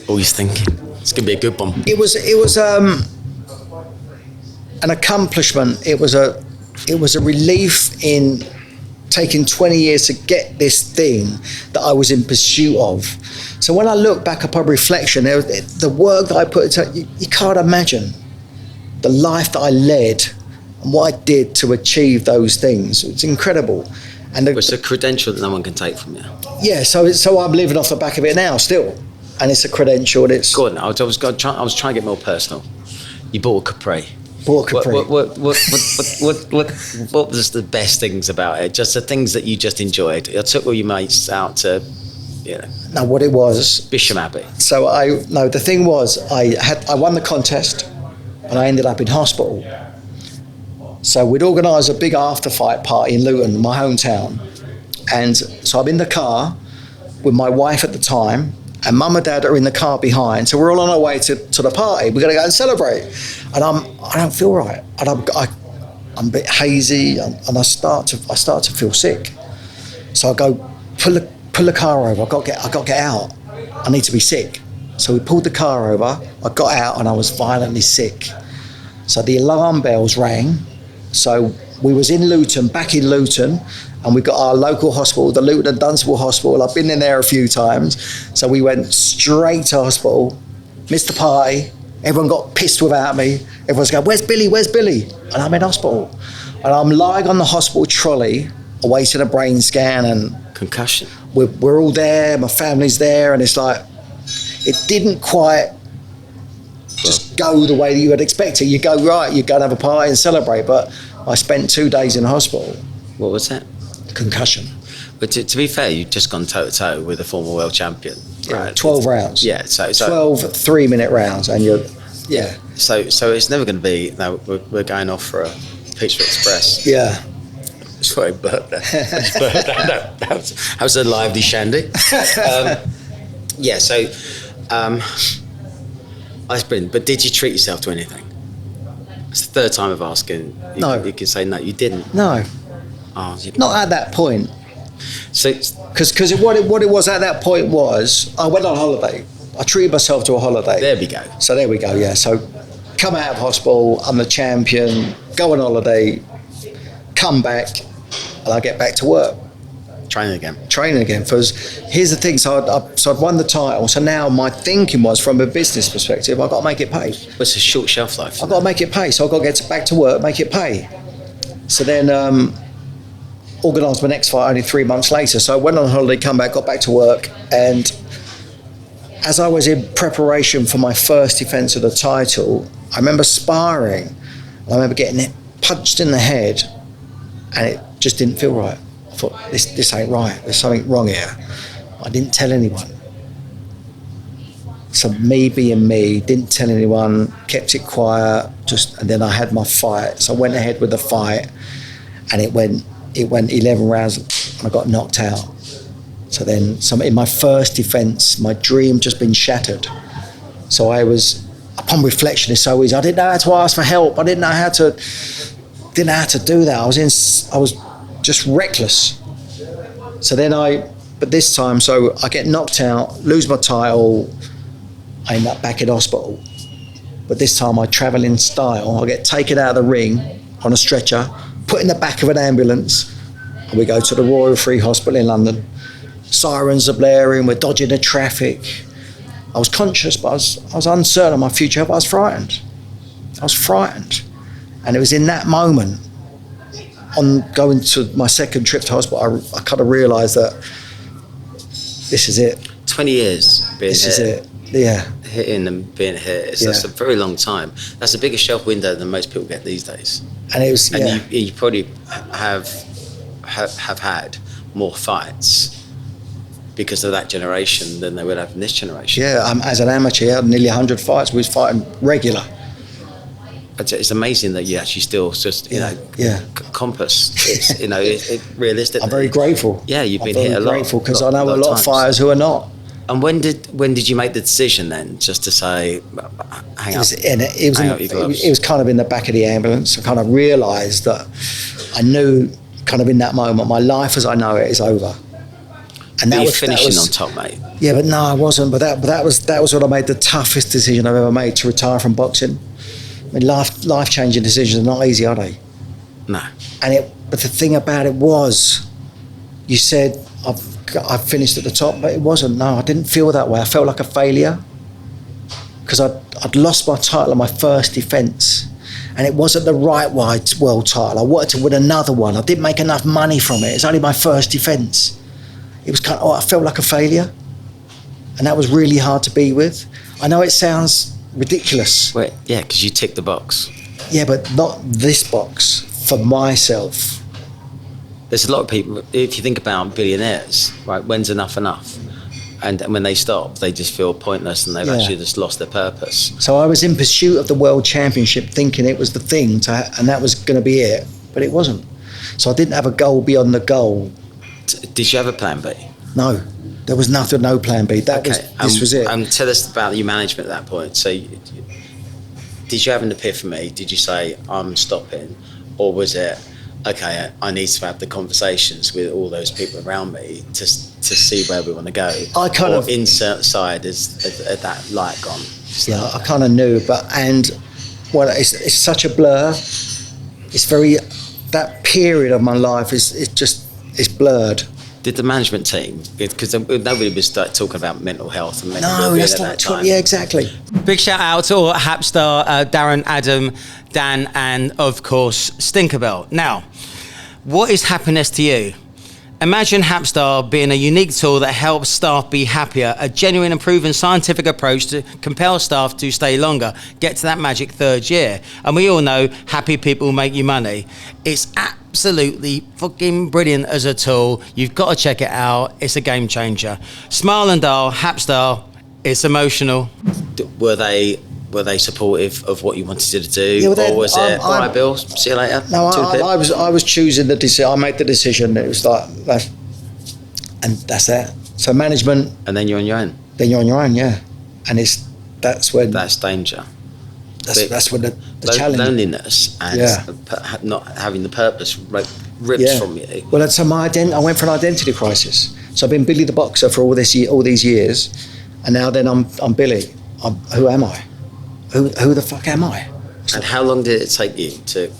Always thinking it's gonna be a good one. It was an accomplishment. It was a relief in taking 20 years to get this thing that I was in pursuit of. So when I look back upon reflection, the work that I put into, you can't imagine the life that I led and what I did to achieve those things. It's incredible. And it's a credential that no one can take from you. Yeah, so I'm living off the back of it now still. And it's a credential. And it's Gordon, I was trying to get more personal. You bought a Capri. Bought a Capri. What was the best things about it? Just the things that you just enjoyed. I took all your mates out to, No, what it was. Bisham Abbey. So the thing was, I won the contest, and I ended up in hospital. So we'd organised a big after-fight party in Luton, my hometown, and so I'm in the car with my wife at the time. And Mum and Dad are in the car behind, so we're all on our way to the party. We're going to go and celebrate, and I don't feel right, and I'm a bit hazy, and I start to feel sick. So I go pull the car over. I got to get out. I need to be sick. So we pulled the car over. I got out, and I was violently sick. So the alarm bells rang. So we was in Luton, back in Luton. And we got our local hospital, the Luton and Dunstable Hospital. I've been in there a few times. So we went straight to hospital, missed the party. Everyone got pissed without me. Everyone's going, where's Billy, where's Billy? And I'm in hospital. And I'm lying on the hospital trolley, awaiting a brain scan. And concussion. We're all there, my family's there. And it's like, it didn't quite just go the way that you would expect it. You go, right, you go and have a party and celebrate. But I spent 2 days in hospital. What was that? Concussion. But to be fair, you've just gone toe-to-toe with a former world champion. Yeah, right? 12 rounds. Yeah, so 12 3-minute rounds, and you're, yeah. So it's never going to be, no, we're going off for a Pizza Express. Yeah. Sorry, but that was a lively shandy. That's brilliant. But did you treat yourself to anything? It's the third time of asking. No. You can say no, you didn't. No. Oh, not at that point. So, because what it was at that point was, I went on holiday. I treated myself to a holiday. There we go. So there we go. Yeah. So come out of hospital. I'm the champion. Go on holiday. Come back, and I get back to work. Training again. Because here's the thing. So I'd won the title. So now my thinking was, from a business perspective, I've got to make it pay. But it's a short shelf life. I've got to make it pay. So I've got to get back to work, make it pay. So then organised my next fight only 3 months later. So I went on holiday, come back, got back to work. And as I was in preparation for my first defence of the title, I remember sparring. I remember getting it punched in the head, and it just didn't feel right. I thought, this ain't right. There's something wrong here. I didn't tell anyone. So me being me, didn't tell anyone, kept it quiet, and then I had my fight. So I went ahead with the fight, and it went 11 rounds, and I got knocked out. So then in my first defence, my dream just been shattered. So I was, upon reflection, it's so easy. I didn't know how to ask for help. I didn't know how to do that. I was just reckless. So then but this time, so I get knocked out, lose my title, I end up back in hospital. But this time I travel in style. I get taken out of the ring on a stretcher, put in the back of an ambulance, and we go to the Royal Free Hospital in London. Sirens are blaring, we're dodging the traffic. I was conscious, but I was uncertain of my future, but I was frightened. And it was in that moment, on going to my second trip to hospital, I kind of realised that this is it. 20 years being this hit. Is it. Yeah. Hitting and being hit. That's a very long time. That's a bigger shelf window than most people get these days. And it was. And you probably have had more fights because of that generation than they would have in this generation. Yeah, as an amateur, I had nearly 100 fights. We was fighting regular. it's amazing that you actually still just, compass. It's, it realistic. I'm very grateful. Yeah, you've been hit a lot. I'm grateful because I know a lot of fires who are not. And when did you make the decision then, just to say, hang up? It was kind of in the back of the ambulance. I kind of realised that I knew kind of in that moment, my life as I know it is over. And that was finishing on top, mate. Yeah, but no, I wasn't. But that was when I made the toughest decision I've ever made, to retire from boxing. I mean, life-changing decisions are not easy, are they? No. But the thing about it was, you said I've finished at the top, but it wasn't. No, I didn't feel that way. I felt like a failure because I'd lost my title on my first defence, and it wasn't the right world title. I wanted to win another one. I didn't make enough money from it. It's only my first defence. It was I felt like a failure, and that was really hard to be with. I know it sounds ridiculous. Wait, yeah, because you ticked the box. Yeah, but not this box for myself. There's a lot of people, if you think about billionaires, right, when's enough? And when they stop, they just feel pointless and they've actually just lost their purpose. So I was in pursuit of the world championship thinking it was the thing, and that was going to be it, but it wasn't. So I didn't have a goal beyond the goal. Did you have a plan B? No. There was no plan B. This was it. Tell us about your management at that point. So, did you have an epiphany? Did you say, I'm stopping? Or was it, okay, I need to have the conversations with all those people around me to see where we want to go? Insert side is that light gone? Yeah, I kind of knew, it's such a blur. It's that period of my life it's blurred. Did the management team, because nobody was talking about mental health and mental well-being at that time. Yeah, exactly. Big shout out to all Hapstar, Darren, Adam, Dan, and of course Stinkerbell. Now, what is happiness to you? Imagine Hapstar being a unique tool that helps staff be happier, a genuine and proven scientific approach to compel staff to stay longer, get to that magic third year. And we all know happy people make you money. It's absolutely fucking brilliant as a tool. You've got to check it out. It's a game changer. Smile and dial, Hapstar. It's emotional. Were they supportive of what you wanted to do, or was it, all right, Bill, see you later? No, I was choosing the decision. I made the decision. It was like, that's it. So management. And then you're on your own. Then you're on your own, yeah. And that's danger. That's when the challenge. Loneliness and not having the purpose rips from you. Well, so I went for an identity crisis. So I've been Billy the Boxer for all these years, and now then I'm Billy. Who am I? Who the fuck am I? And how long did it take you to?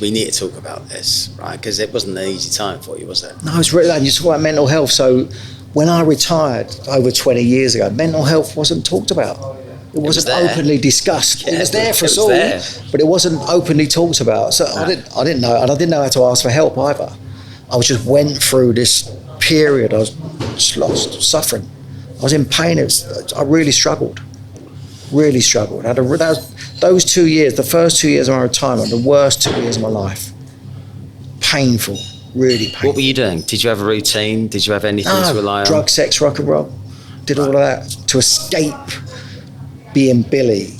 We need to talk about this, right? Because it wasn't an easy time for you, was it? No, it's really. You talk about mental health. So when I retired over 20 years ago, mental health wasn't talked about. It wasn't openly discussed. Yeah, it was there for us all, but it wasn't openly talked about. So I didn't know, and I didn't know how to ask for help either. I just went through this period. I was just lost, suffering. I was in pain. I really struggled. Really struggled. Those 2 years, the first 2 years of my retirement, the worst 2 years of my life. Painful, really painful. What were you doing? Did you have a routine? Did you have anything to rely on? Drugs, sex, rock and roll. Did all of that to escape being Billy,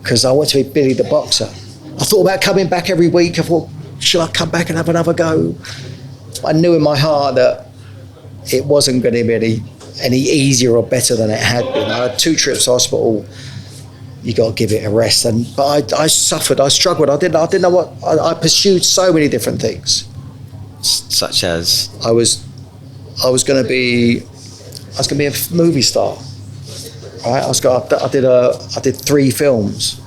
because I wanted to be Billy the Boxer. I thought about coming back every week. I thought, should I come back and have another go? I knew in my heart that it wasn't going to be any easier or better than it had been. I had 2 trips to hospital. You got to give it a rest. But I suffered. I struggled. I didn't know what. I pursued so many different things. Such as I was going to be a movie star. Right? I did 3 films.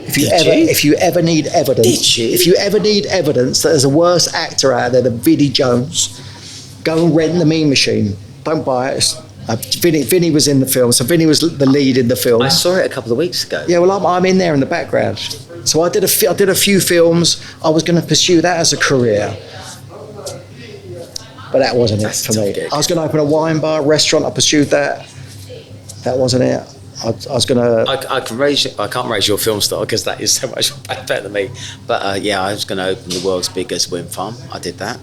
If you ever need evidence that there's a worse actor out there than Vinnie Jones, go and rent the Mean Machine. Don't buy it. Vinny was in the film, so Vinny was the lead in the film. I saw it a couple of weeks ago. Yeah, well, I'm in there in the background. So I did a few films. I was going to pursue that as a career, but that wasn't it for me. I was going to open a wine bar, restaurant. I pursued that. That wasn't it. I was going to. I can't raise your film star because that is so much better than me. But I was going to open the world's biggest wind farm. I did that.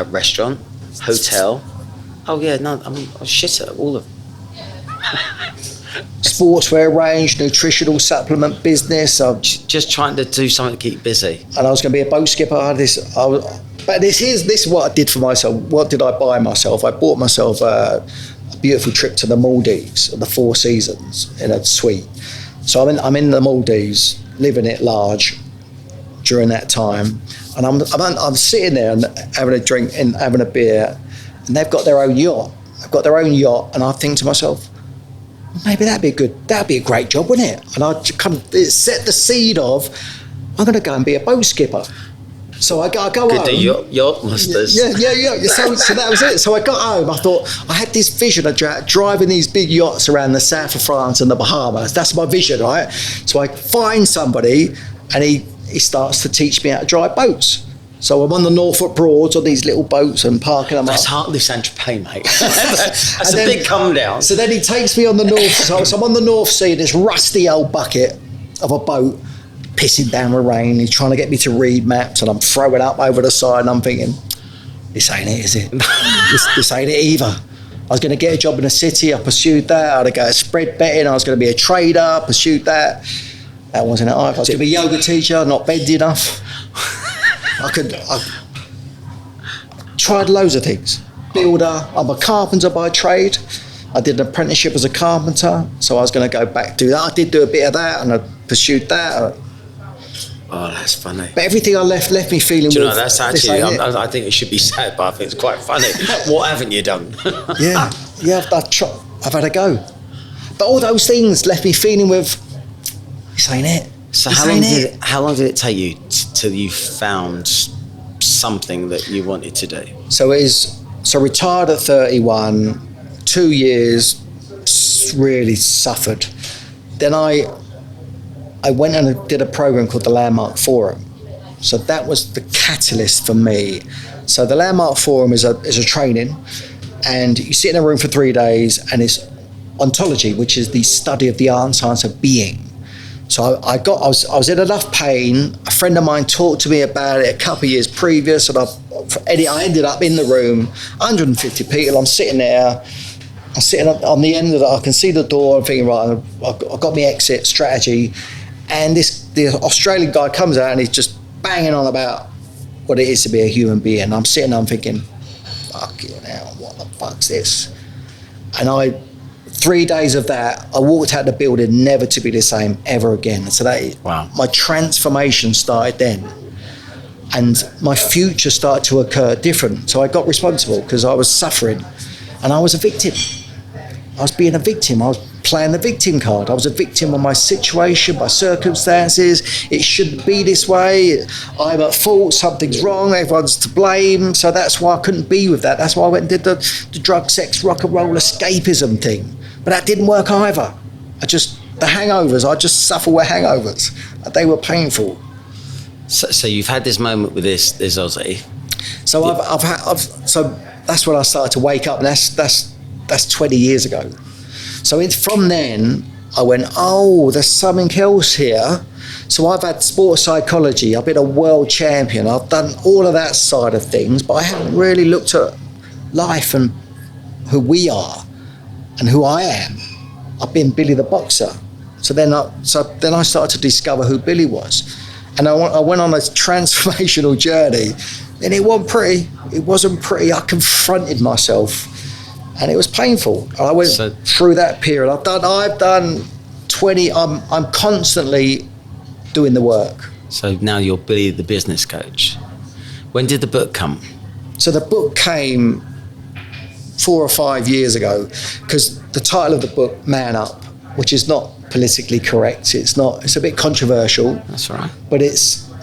Restaurant, hotel. Oh yeah, no, I'm shit at all of them. sportswear range, nutritional supplement business. Just trying to do something to keep busy. And I was going to be a boat skipper. But this is what I did for myself. What did I buy myself? I bought myself a beautiful trip to the Maldives, the Four Seasons, in a suite. So I'm in the Maldives, living it large during that time, and I'm sitting there and having a drink and having a beer, and they've got their own yacht. I've got their own yacht, and I think to myself, maybe that'd be a great job, wouldn't it? And I kind of set the seed of, I'm going to go and be a boat skipper. So I go home. The yacht masters. Yeah. So that was it. So I got home. I thought, I had this vision of driving these big yachts around the south of France and the Bahamas. That's my vision, right? So I find somebody, and he starts to teach me how to drive boats. So I'm on the Norfolk Broads on these little boats and parking them That's up. hardly Saint-Tropez, mate. That's a big come down. So then he takes me on the North. So I'm on the North Sea in this rusty old bucket of a boat, pissing down the rain. He's trying to get me to read maps, and I'm throwing up over the side, and I'm thinking, this ain't it, is it? this ain't it either. I was going to get a job in the city. I pursued that. I had to go spread betting. I was going to be a trader. I pursued that. That wasn't it either. I was going to be a yoga teacher, not bend enough. I tried loads of things. Builder. I'm a carpenter by trade. I did an apprenticeship as a carpenter, so I was going to go back do that. I did do a bit of that, and I pursued that. Oh, that's funny. But everything I left me feeling. Do you know, that's actually, I think it should be said, but I think it's quite funny. What haven't you done? yeah, I've had a go. But all those things left me feeling with, this ain't it. So how long did it take you till you found something that you wanted to do? So retired at 31, 2 years, really suffered. Then I went and did a program called the Landmark Forum. So that was the catalyst for me. So the Landmark Forum is a training, and you sit in a room for 3 days, and it's ontology, which is the study of the art and science of being. So I was in enough pain. A friend of mine talked to me about it a couple of years previous, and I ended up in the room, 150 people. I'm sitting there. I'm sitting on the end of it. I can see the door. I'm thinking, right, I've got my exit strategy. And the Australian guy comes out, and he's just banging on about what it is to be a human being. I'm sitting there, I'm thinking, fucking hell, what the fuck's this? And 3 days of that, I walked out the building never to be the same ever again. So my transformation started then. And my future started to occur different. So I got responsible because I was suffering, and I was a victim. I was being a victim. I was playing the victim card. I was a victim of my situation, my circumstances. It shouldn't be this way. I'm at fault. Something's wrong. Everyone's to blame. So that's why I couldn't be with that. That's why I went and did the drug, sex, rock and roll escapism thing. But that didn't work either. The hangovers, I just suffer with hangovers. They were painful. So you've had this moment with this Aussie. So so that's when I started to wake up, and that's 20 years ago. So from then, I went, oh, there's something else here. So I've had sports psychology. I've been a world champion. I've done all of that side of things, but I haven't really looked at life and who we are and who I am. I've been Billy the boxer. So then I started to discover who Billy was. And I went on a transformational journey, and it wasn't pretty. It wasn't pretty. I confronted myself, and it was painful. And I went through that period. I've done 20. I'm constantly doing the work. So now you're Billy the business coach. When did the book come? So the book came 4 or 5 years ago, because the title of the book, Man Up, which is not politically correct. It's a bit controversial. That's right. But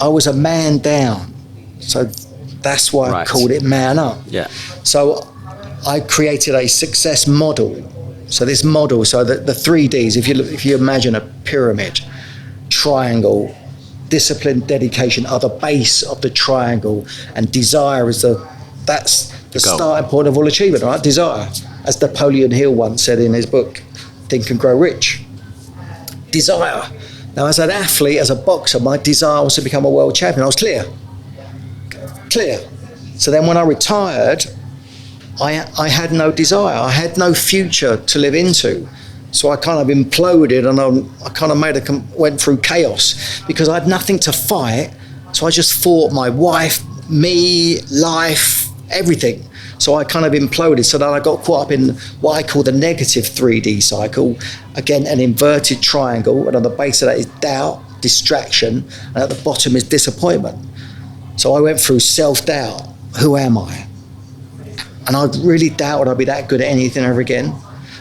I was a man down. So that's why I called it Man Up. Yeah. So I created a success model. So this model, so the 3Ds, if you imagine a pyramid, triangle, discipline, dedication are the base of the triangle, and desire is that's the starting point of all achievement, right? Desire. As Napoleon Hill once said in his book, Think and Grow Rich. Desire. Now, as an athlete, as a boxer, my desire was to become a world champion. I was clear. So then when I retired, I had no desire. I had no future to live into. So I kind of imploded, and I kind of went through chaos because I had nothing to fight. So I just fought my wife, me, life, everything. So I kind of imploded. So then I got caught up in what I call the negative 3D cycle. Again, an inverted triangle, and on the base of that is doubt, distraction, and at the bottom is disappointment. So I went through self-doubt. Who am I? And I really doubted I'd be that good at anything ever again.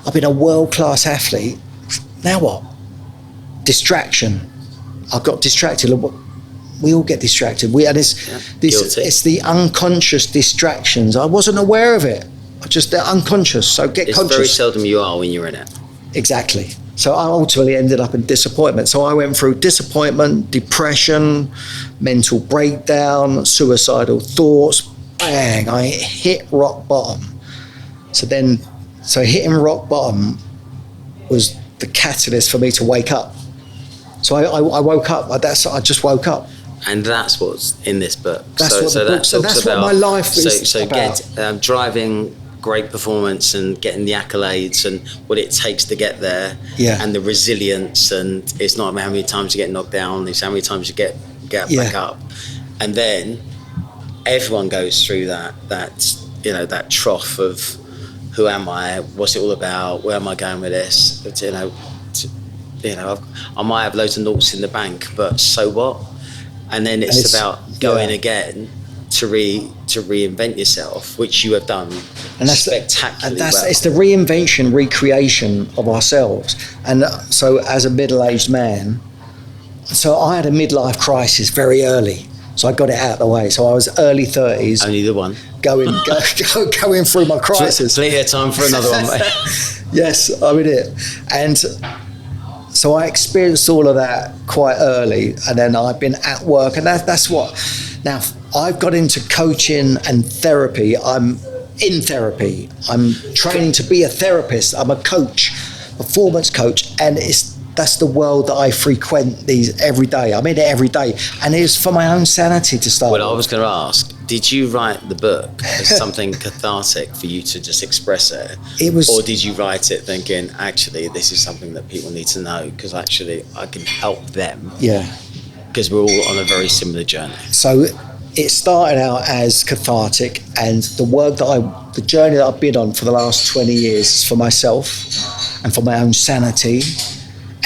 I've been a world-class athlete. Now what? Distraction. I got distracted. Look, we all get distracted. It's the unconscious distractions. I wasn't aware of it. They're unconscious. So get conscious. It's very seldom you are when you're in it. Exactly. So I ultimately ended up in disappointment. So I went through disappointment, depression, mental breakdown, suicidal thoughts. Bang! I hit rock bottom. So hitting rock bottom was the catalyst for me to wake up. So I woke up. I just woke up. And that's what's in this book. That's what my life is about. Driving great performance and getting the accolades and what it takes to get there. Yeah. And the resilience, and it's not how many times you get knocked down, it's how many times you get back up. And then everyone goes through that trough of who am I? What's it all about? Where am I going with this? But, I might have loads of noughts in the bank, but so what? And then it's about going again to reinvent yourself, which you have done spectacularly well. It's the reinvention, recreation of ourselves. And so as a middle-aged man, so I had a midlife crisis very early. So I got it out of the way. So I was early 30s. Only the one. Going through my crisis. Plenty of time for another one, mate. Yes, I'm in it. And so I experienced all of that quite early. And then I've been at work. And that's what... Now, I've got into coaching and therapy. I'm in therapy. I'm training to be a therapist. I'm a coach, performance coach. And that's the world that I frequent every day. I'm in it every day. And it's for my own sanity to start. Well, I was going to ask, did you write the book as something cathartic for you to just express it? Or did you write it thinking, actually, this is something that people need to know because actually I can help them? Yeah. Because we're all on a very similar journey. So it started out as cathartic, and the journey that I've been on for the last 20 years is for myself and for my own sanity.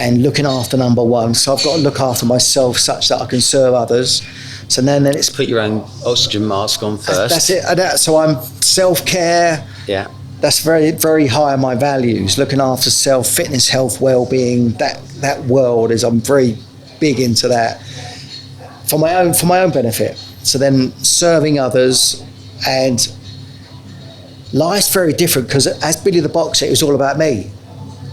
And looking after number one. So I've got to look after myself such that I can serve others. So then it's... Put your own oxygen mask on first. That's it. So I'm self-care. Yeah. That's very, very high on my values. Looking after self, fitness, health, well-being. That world I'm very big into that. For my own benefit. So then serving others, and life's very different because as Billy the Boxer, it was all about me.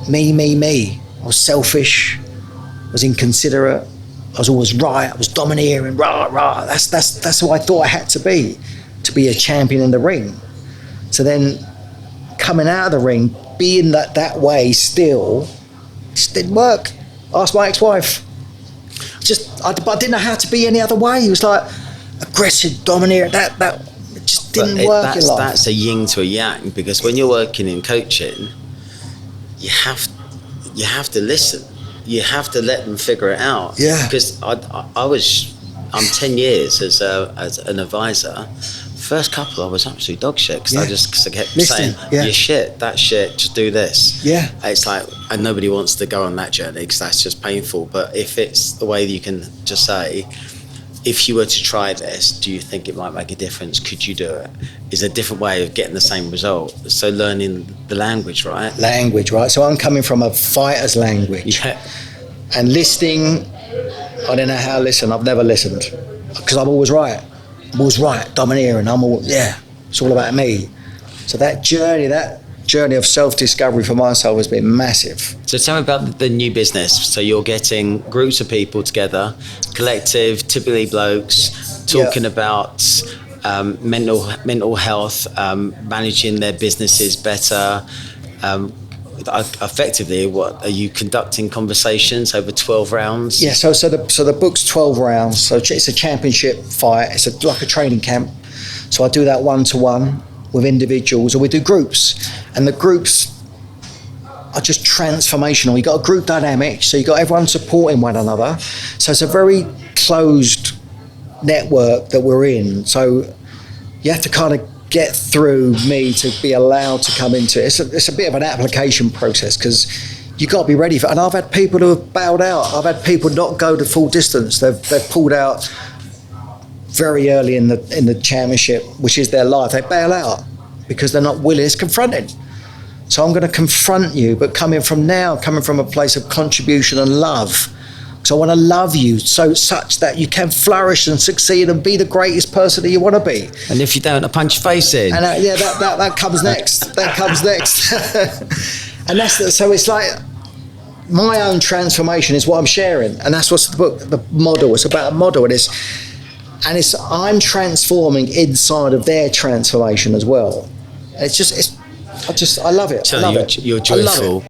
Me. I was selfish, I was inconsiderate, I was always right, I was domineering, rah. That's who I thought I had to be a champion in the ring. So then coming out of the ring, being that way still, just didn't work. Ask my ex-wife. I didn't know how to be any other way. It was like aggressive, domineering, that it just didn't work in life. That's a yin to a yang, because when you're working in coaching, you have to listen. You have to let them figure it out. Yeah. Because I'm 10 years as an advisor. First couple, I was absolutely dog shit because I kept saying, "You're shit. That shit. Just do this." Yeah. It's like, and nobody wants to go on that journey because that's just painful. But if it's the way that you can just say, if you were to try this, do you think it might make a difference? Could you do it? Is a different way of getting the same result. So learning the language, right? Language, right? So I'm coming from a fighter's language. Yeah. And listening, I don't know how to listen. I've never listened because I'm always right. I'm always right, domineering. It's all about me. So that journey of self-discovery for myself has been massive. So tell me about the new business. So you're getting groups of people together, collective, typically blokes, talking about mental health, managing their businesses better. Effectively, what are you conducting conversations over 12 rounds? Yeah, so the book's 12 rounds. So it's a championship fight. It's like a training camp. So I do that 1-to-1 with individuals, or we do groups. And the groups, are just transformational. You got a group dynamic, so you got everyone supporting one another. So it's a very closed network that we're in. So you have to kind of get through me to be allowed to come into it. It's a bit of an application process because you got to be ready for it. And I've had people who have bowed out. I've had people not go the full distance. They've pulled out very early in the championship, which is their life. They bail out because they're not willing. It's confronting. So I'm going to confront you, but coming from a place of contribution and love. So I want to love you such that you can flourish and succeed and be the greatest person that you want to be. And if you don't, I punch your face in. And that comes next. That comes next. And so it's like my own transformation is what I'm sharing, and that's what's the book, the model. It's about a model, and I'm transforming inside of their transformation as well. I love it. So I love it. You're joyful.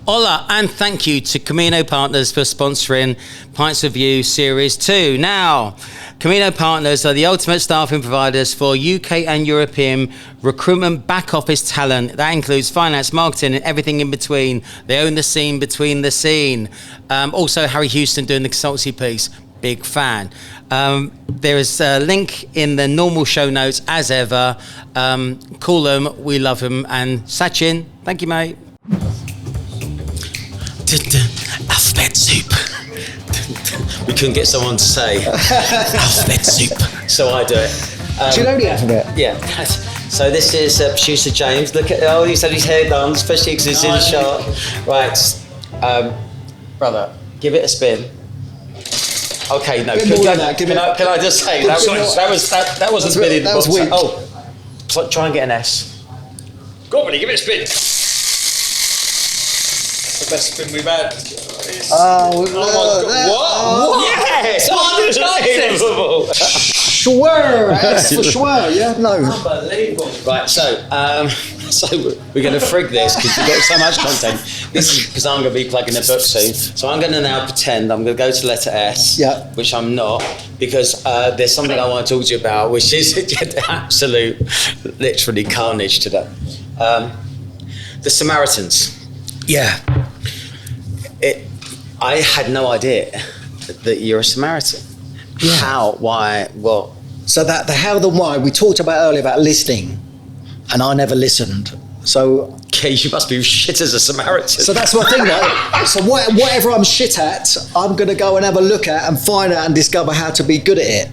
Hola, and thank you to Camino Partners for sponsoring Pints of You Series 2. Now, Camino Partners are the ultimate staffing providers for UK and European recruitment back office talent. That includes finance, marketing, and everything in between. They own the scene between the scene. Also, Harry Houston doing the consultancy piece. Big fan. There is a link in the normal show notes as ever. Call them, we love them. And Sachin, thank you, mate. Alphabet soup. We couldn't get someone to say alphabet soup, so I do it. Do you know the alphabet? Yeah. So this is producer James. Look at he's had his hair done, especially because it's in the shot. Right, brother, give it a spin. Okay, no. Can I just say that wasn't spinning. That was weak. Oh, try and get an S. Go on, buddy, give it a spin. The best spin we've had. Oh, What? Yes! Unbelievable! Schwer! S for Schwer, yeah? No. Unbelievable. Right, so we're going to frig this because we've got so much content. This is because I'm going to be plugging a book soon. So I'm going to now pretend I'm going to go to letter S, which I'm not, because there's something I want to talk to you about, which is absolute, literally carnage today. The Samaritans. Yeah. I had no idea that you're a Samaritan. Yeah. How? Why? What? So that the how, the why, we talked about earlier about listening, and I never listened. So Okay, you must be shit as a Samaritan. So that's my thing, right? So whatever I'm shit at, I'm going to go and have a look at and find out and discover how to be good at it.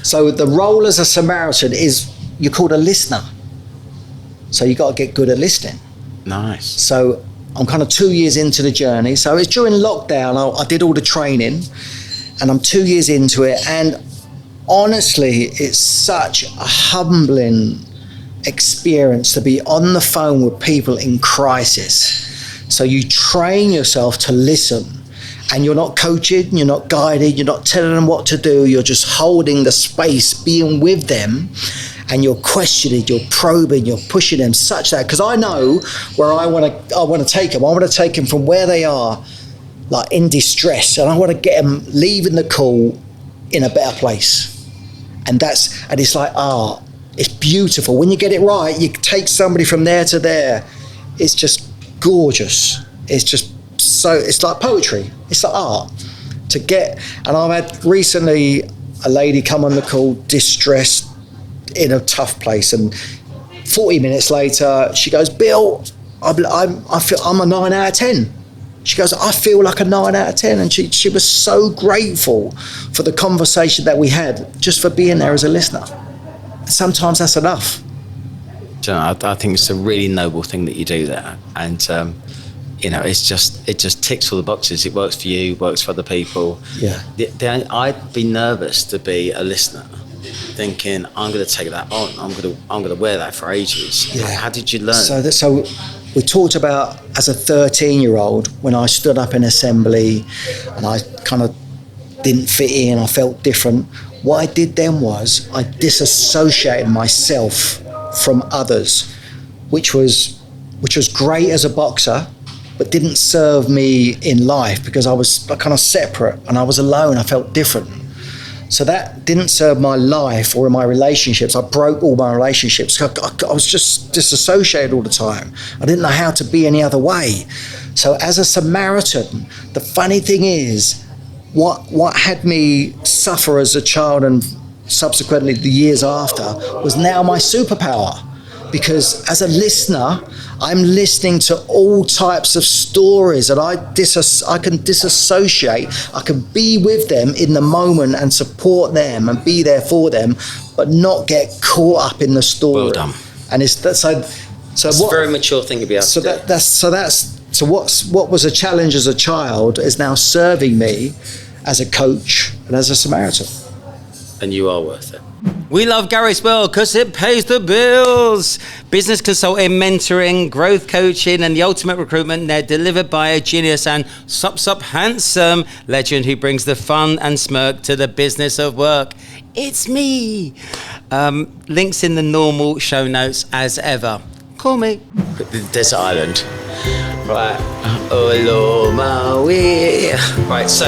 So the role as a Samaritan is you're called a listener. So you got to get good at listening. Nice. So I'm kind of 2 years into the journey. So it's during lockdown, I did all the training, and I'm 2 years into it. And honestly, it's such a humbling experience to be on the phone with people in crisis. So you train yourself to listen, and you're not coaching, you're not guided, you're not telling them what to do, you're just holding the space, being with them, and you're questioning, you're probing, you're pushing them such that, because I know where I want to take them. I want to take them from where they are, like in distress, and I want to get them leaving the call in a better place. And it's like art. It's beautiful. When you get it right, you take somebody from there to there. It's just gorgeous. It's just so, it's like poetry. It's like art. And I've had recently a lady come on the call, distressed, in a tough place, and 40 minutes later, she goes, Bill, I feel I'm a 9 out of 10. She goes, I feel like a 9 out of 10. And she was so grateful for the conversation that we had, just for being there as a listener. Sometimes that's enough. I think it's a really noble thing that you do there, and it just ticks all the boxes. It works for you, works for other people. Yeah. I'd be nervous to be a listener, thinking I'm going to take that on. I'm going to wear that for ages. Yeah. How did you learn? So we talked about as a 13-year-old when I stood up in assembly and I kind of didn't fit in. I felt different. What I did then was I disassociated myself from others, which was great as a boxer, but didn't serve me in life because I was kind of separate and I was alone. I felt different. So that didn't serve my life or my relationships. I broke all my relationships. I was just disassociated all the time. I didn't know how to be any other way. So as a Samaritan, the funny thing is, what had me suffer as a child and subsequently the years after was now my superpower. Because as a listener, I'm listening to all types of stories and I can disassociate. I can be with them in the moment and support them and be there for them, but not get caught up in the story. Well done. And it's that, so It's a very mature thing to be able to do. So what was a challenge as a child is now serving me as a coach and as a Samaritan. And you are worth it. We love Gary's World because it pays the bills. Business consulting, mentoring, growth coaching, and the ultimate recruitment. They're delivered by a genius and sup handsome legend who brings the fun and smirk to the business of work. It's me. Links in the normal show notes as ever. Call me. The desert island. Right. Oh, my way. Right, so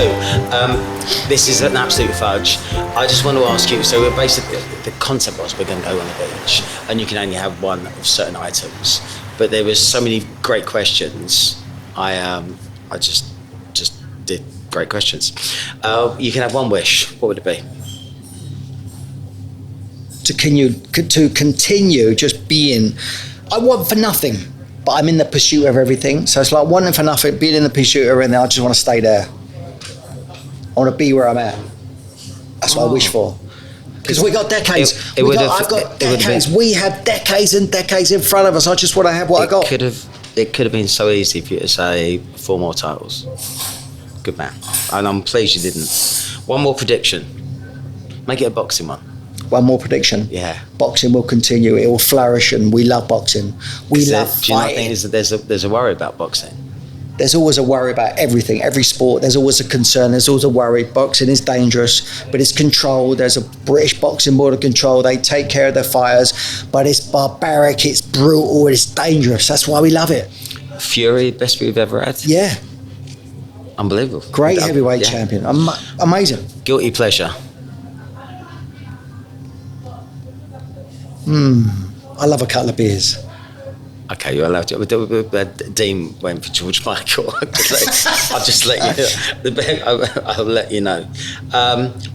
this is an absolute fudge. I just want to ask you, so we're basically, the concept was we're going to go on the beach and you can only have one of certain items. But there was so many great questions. I just did great questions. You can have one wish. What would it be? To continue just being, I want for nothing, but I'm in the pursuit of everything. So it's like wanting for nothing, being in the pursuit of everything. I just want to stay there. I want to be where I'm at. That's what I wish for. Because we got decades. I've got decades. We have decades and decades in front of us. I just want to have what I got. It could have been so easy for you to say 4 more titles. Good man. And I'm pleased you didn't. One more prediction. Make it a boxing one. One more prediction. Yeah. Boxing will continue. It will flourish, and we love boxing. We love fighting. Do you not think there's a worry about boxing? There's always a worry about everything, every sport. There's always a concern. There's always a worry. Boxing is dangerous, but it's controlled. There's a British Boxing Board of Control. They take care of their fighters, but it's barbaric, it's brutal, it's dangerous. That's why we love it. Fury, best we've ever had? Yeah. Unbelievable. Great heavyweight champion. Amazing. Guilty pleasure? I love a couple of beers. Okay, you're allowed to. Dean went for George Michael. I'll just let you know. I'll let you know.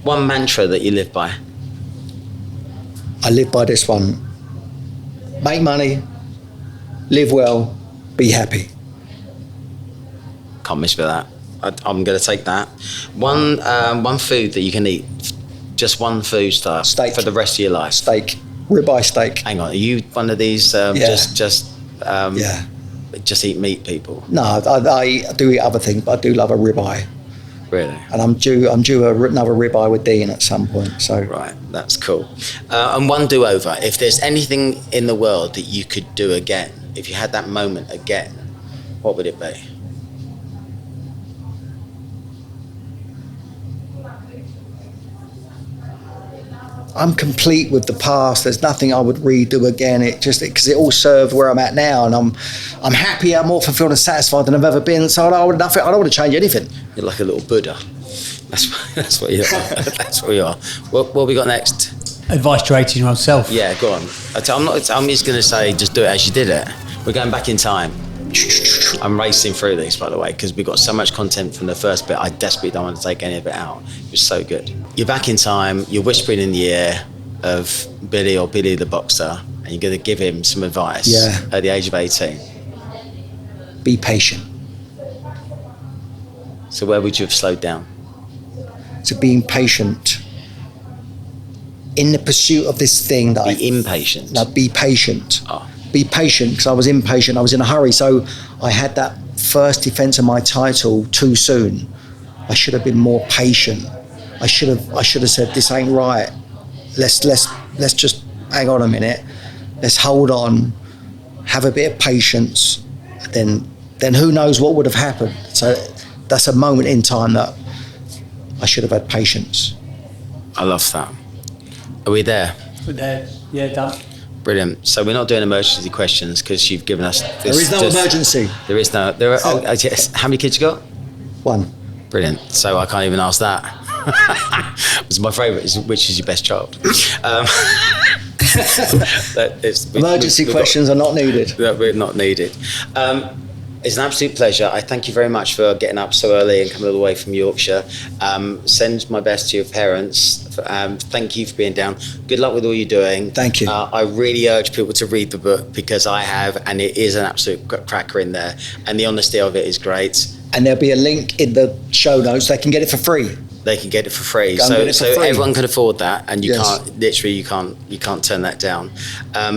One mantra that you live by? I live by this one. Make money, live well, be happy. Can't miss with that. I'm going to take that. One food that you can eat. Just one food stuff. Steak. For the rest of your life. Steak. Ribeye steak. Hang on, are you one of these just eat meat people? No, I do eat other things, but I do love a ribeye. Really? And I'm due another ribeye with Dean at some point. So right, that's cool. And one do-over. If there's anything in the world that you could do again, if you had that moment again, what would it be? I'm complete with the past. There's nothing I would redo again. Because it all served where I'm at now, and I'm happier, more fulfilled and satisfied than I've ever been. So I don't want to change anything. You're like a little Buddha. That's what you are. That's what you are. What have we got next? Advice to 18-year-old self. Yeah, go on. I'm just going to say, just do it as you did it. We're going back in time. I'm racing through this, by the way, because we've got so much content from the first bit. I desperately don't want to take any of it out. It was so good. You're back in time. You're whispering in the ear of Billy or Billy the boxer, and you're going to give him some advice at the age of 18. Be patient. So where would you have slowed down? To being patient in the pursuit of this thing that impatient. No, be patient. Oh. Be patient, because I was impatient. I was in a hurry, so I had that first defense of my title too soon. I should have been more patient. I should have said, this ain't right. Let's just hang on a minute. Let's hold on, have a bit of patience. Then who knows what would have happened. So that's a moment in time that I should have had patience. I love that. Are we there? We're there. Yeah, done. Brilliant. So we're not doing emergency questions because you've given us this. There is no emergency. There is no. Yes. How many kids you got? 1. Brilliant. So I can't even ask that. It's my favourite. Which is your best child? Emergency questions are not needed. We're not needed. It's an absolute pleasure. I thank you very much for getting up so early and coming all the way from Yorkshire. Send my best to your parents. Thank you for being down. Good luck with all you're doing. Thank you. I really urge people to read the book because I have, and it is an absolute cracker in there. And the honesty of it is great. And there'll be a link in the show notes. They can get it for free. They can get it for free. Go and get it for free. Everyone can afford that, and you Yes. can't. Literally, you can't turn that down.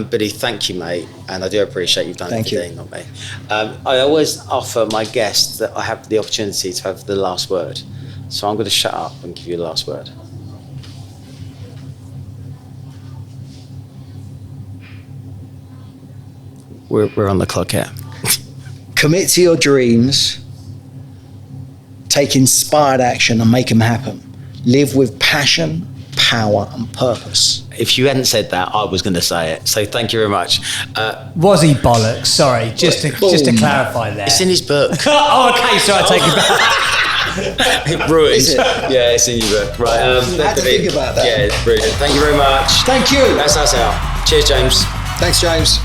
Billy, thank you, mate, and I do appreciate you've done Thank you. everything, not me. I always offer my guests that I have the opportunity to have the last word, so I'm going to shut up and give you the last word. We're on the clock here. Commit to your dreams. Take inspired action and make them happen. Live with passion, power, and purpose. If you hadn't said that, I was going to say it. So thank you very much. Was he bollocks? Sorry, just to clarify there. It's in his book. Oh, okay, so I take it back. It ruined. Is it? Yeah, it's in your book. Right. I had to think about that. Yeah, it's brilliant. Thank you very much. Thank you. That's us out. Cheers, James. Thanks, James.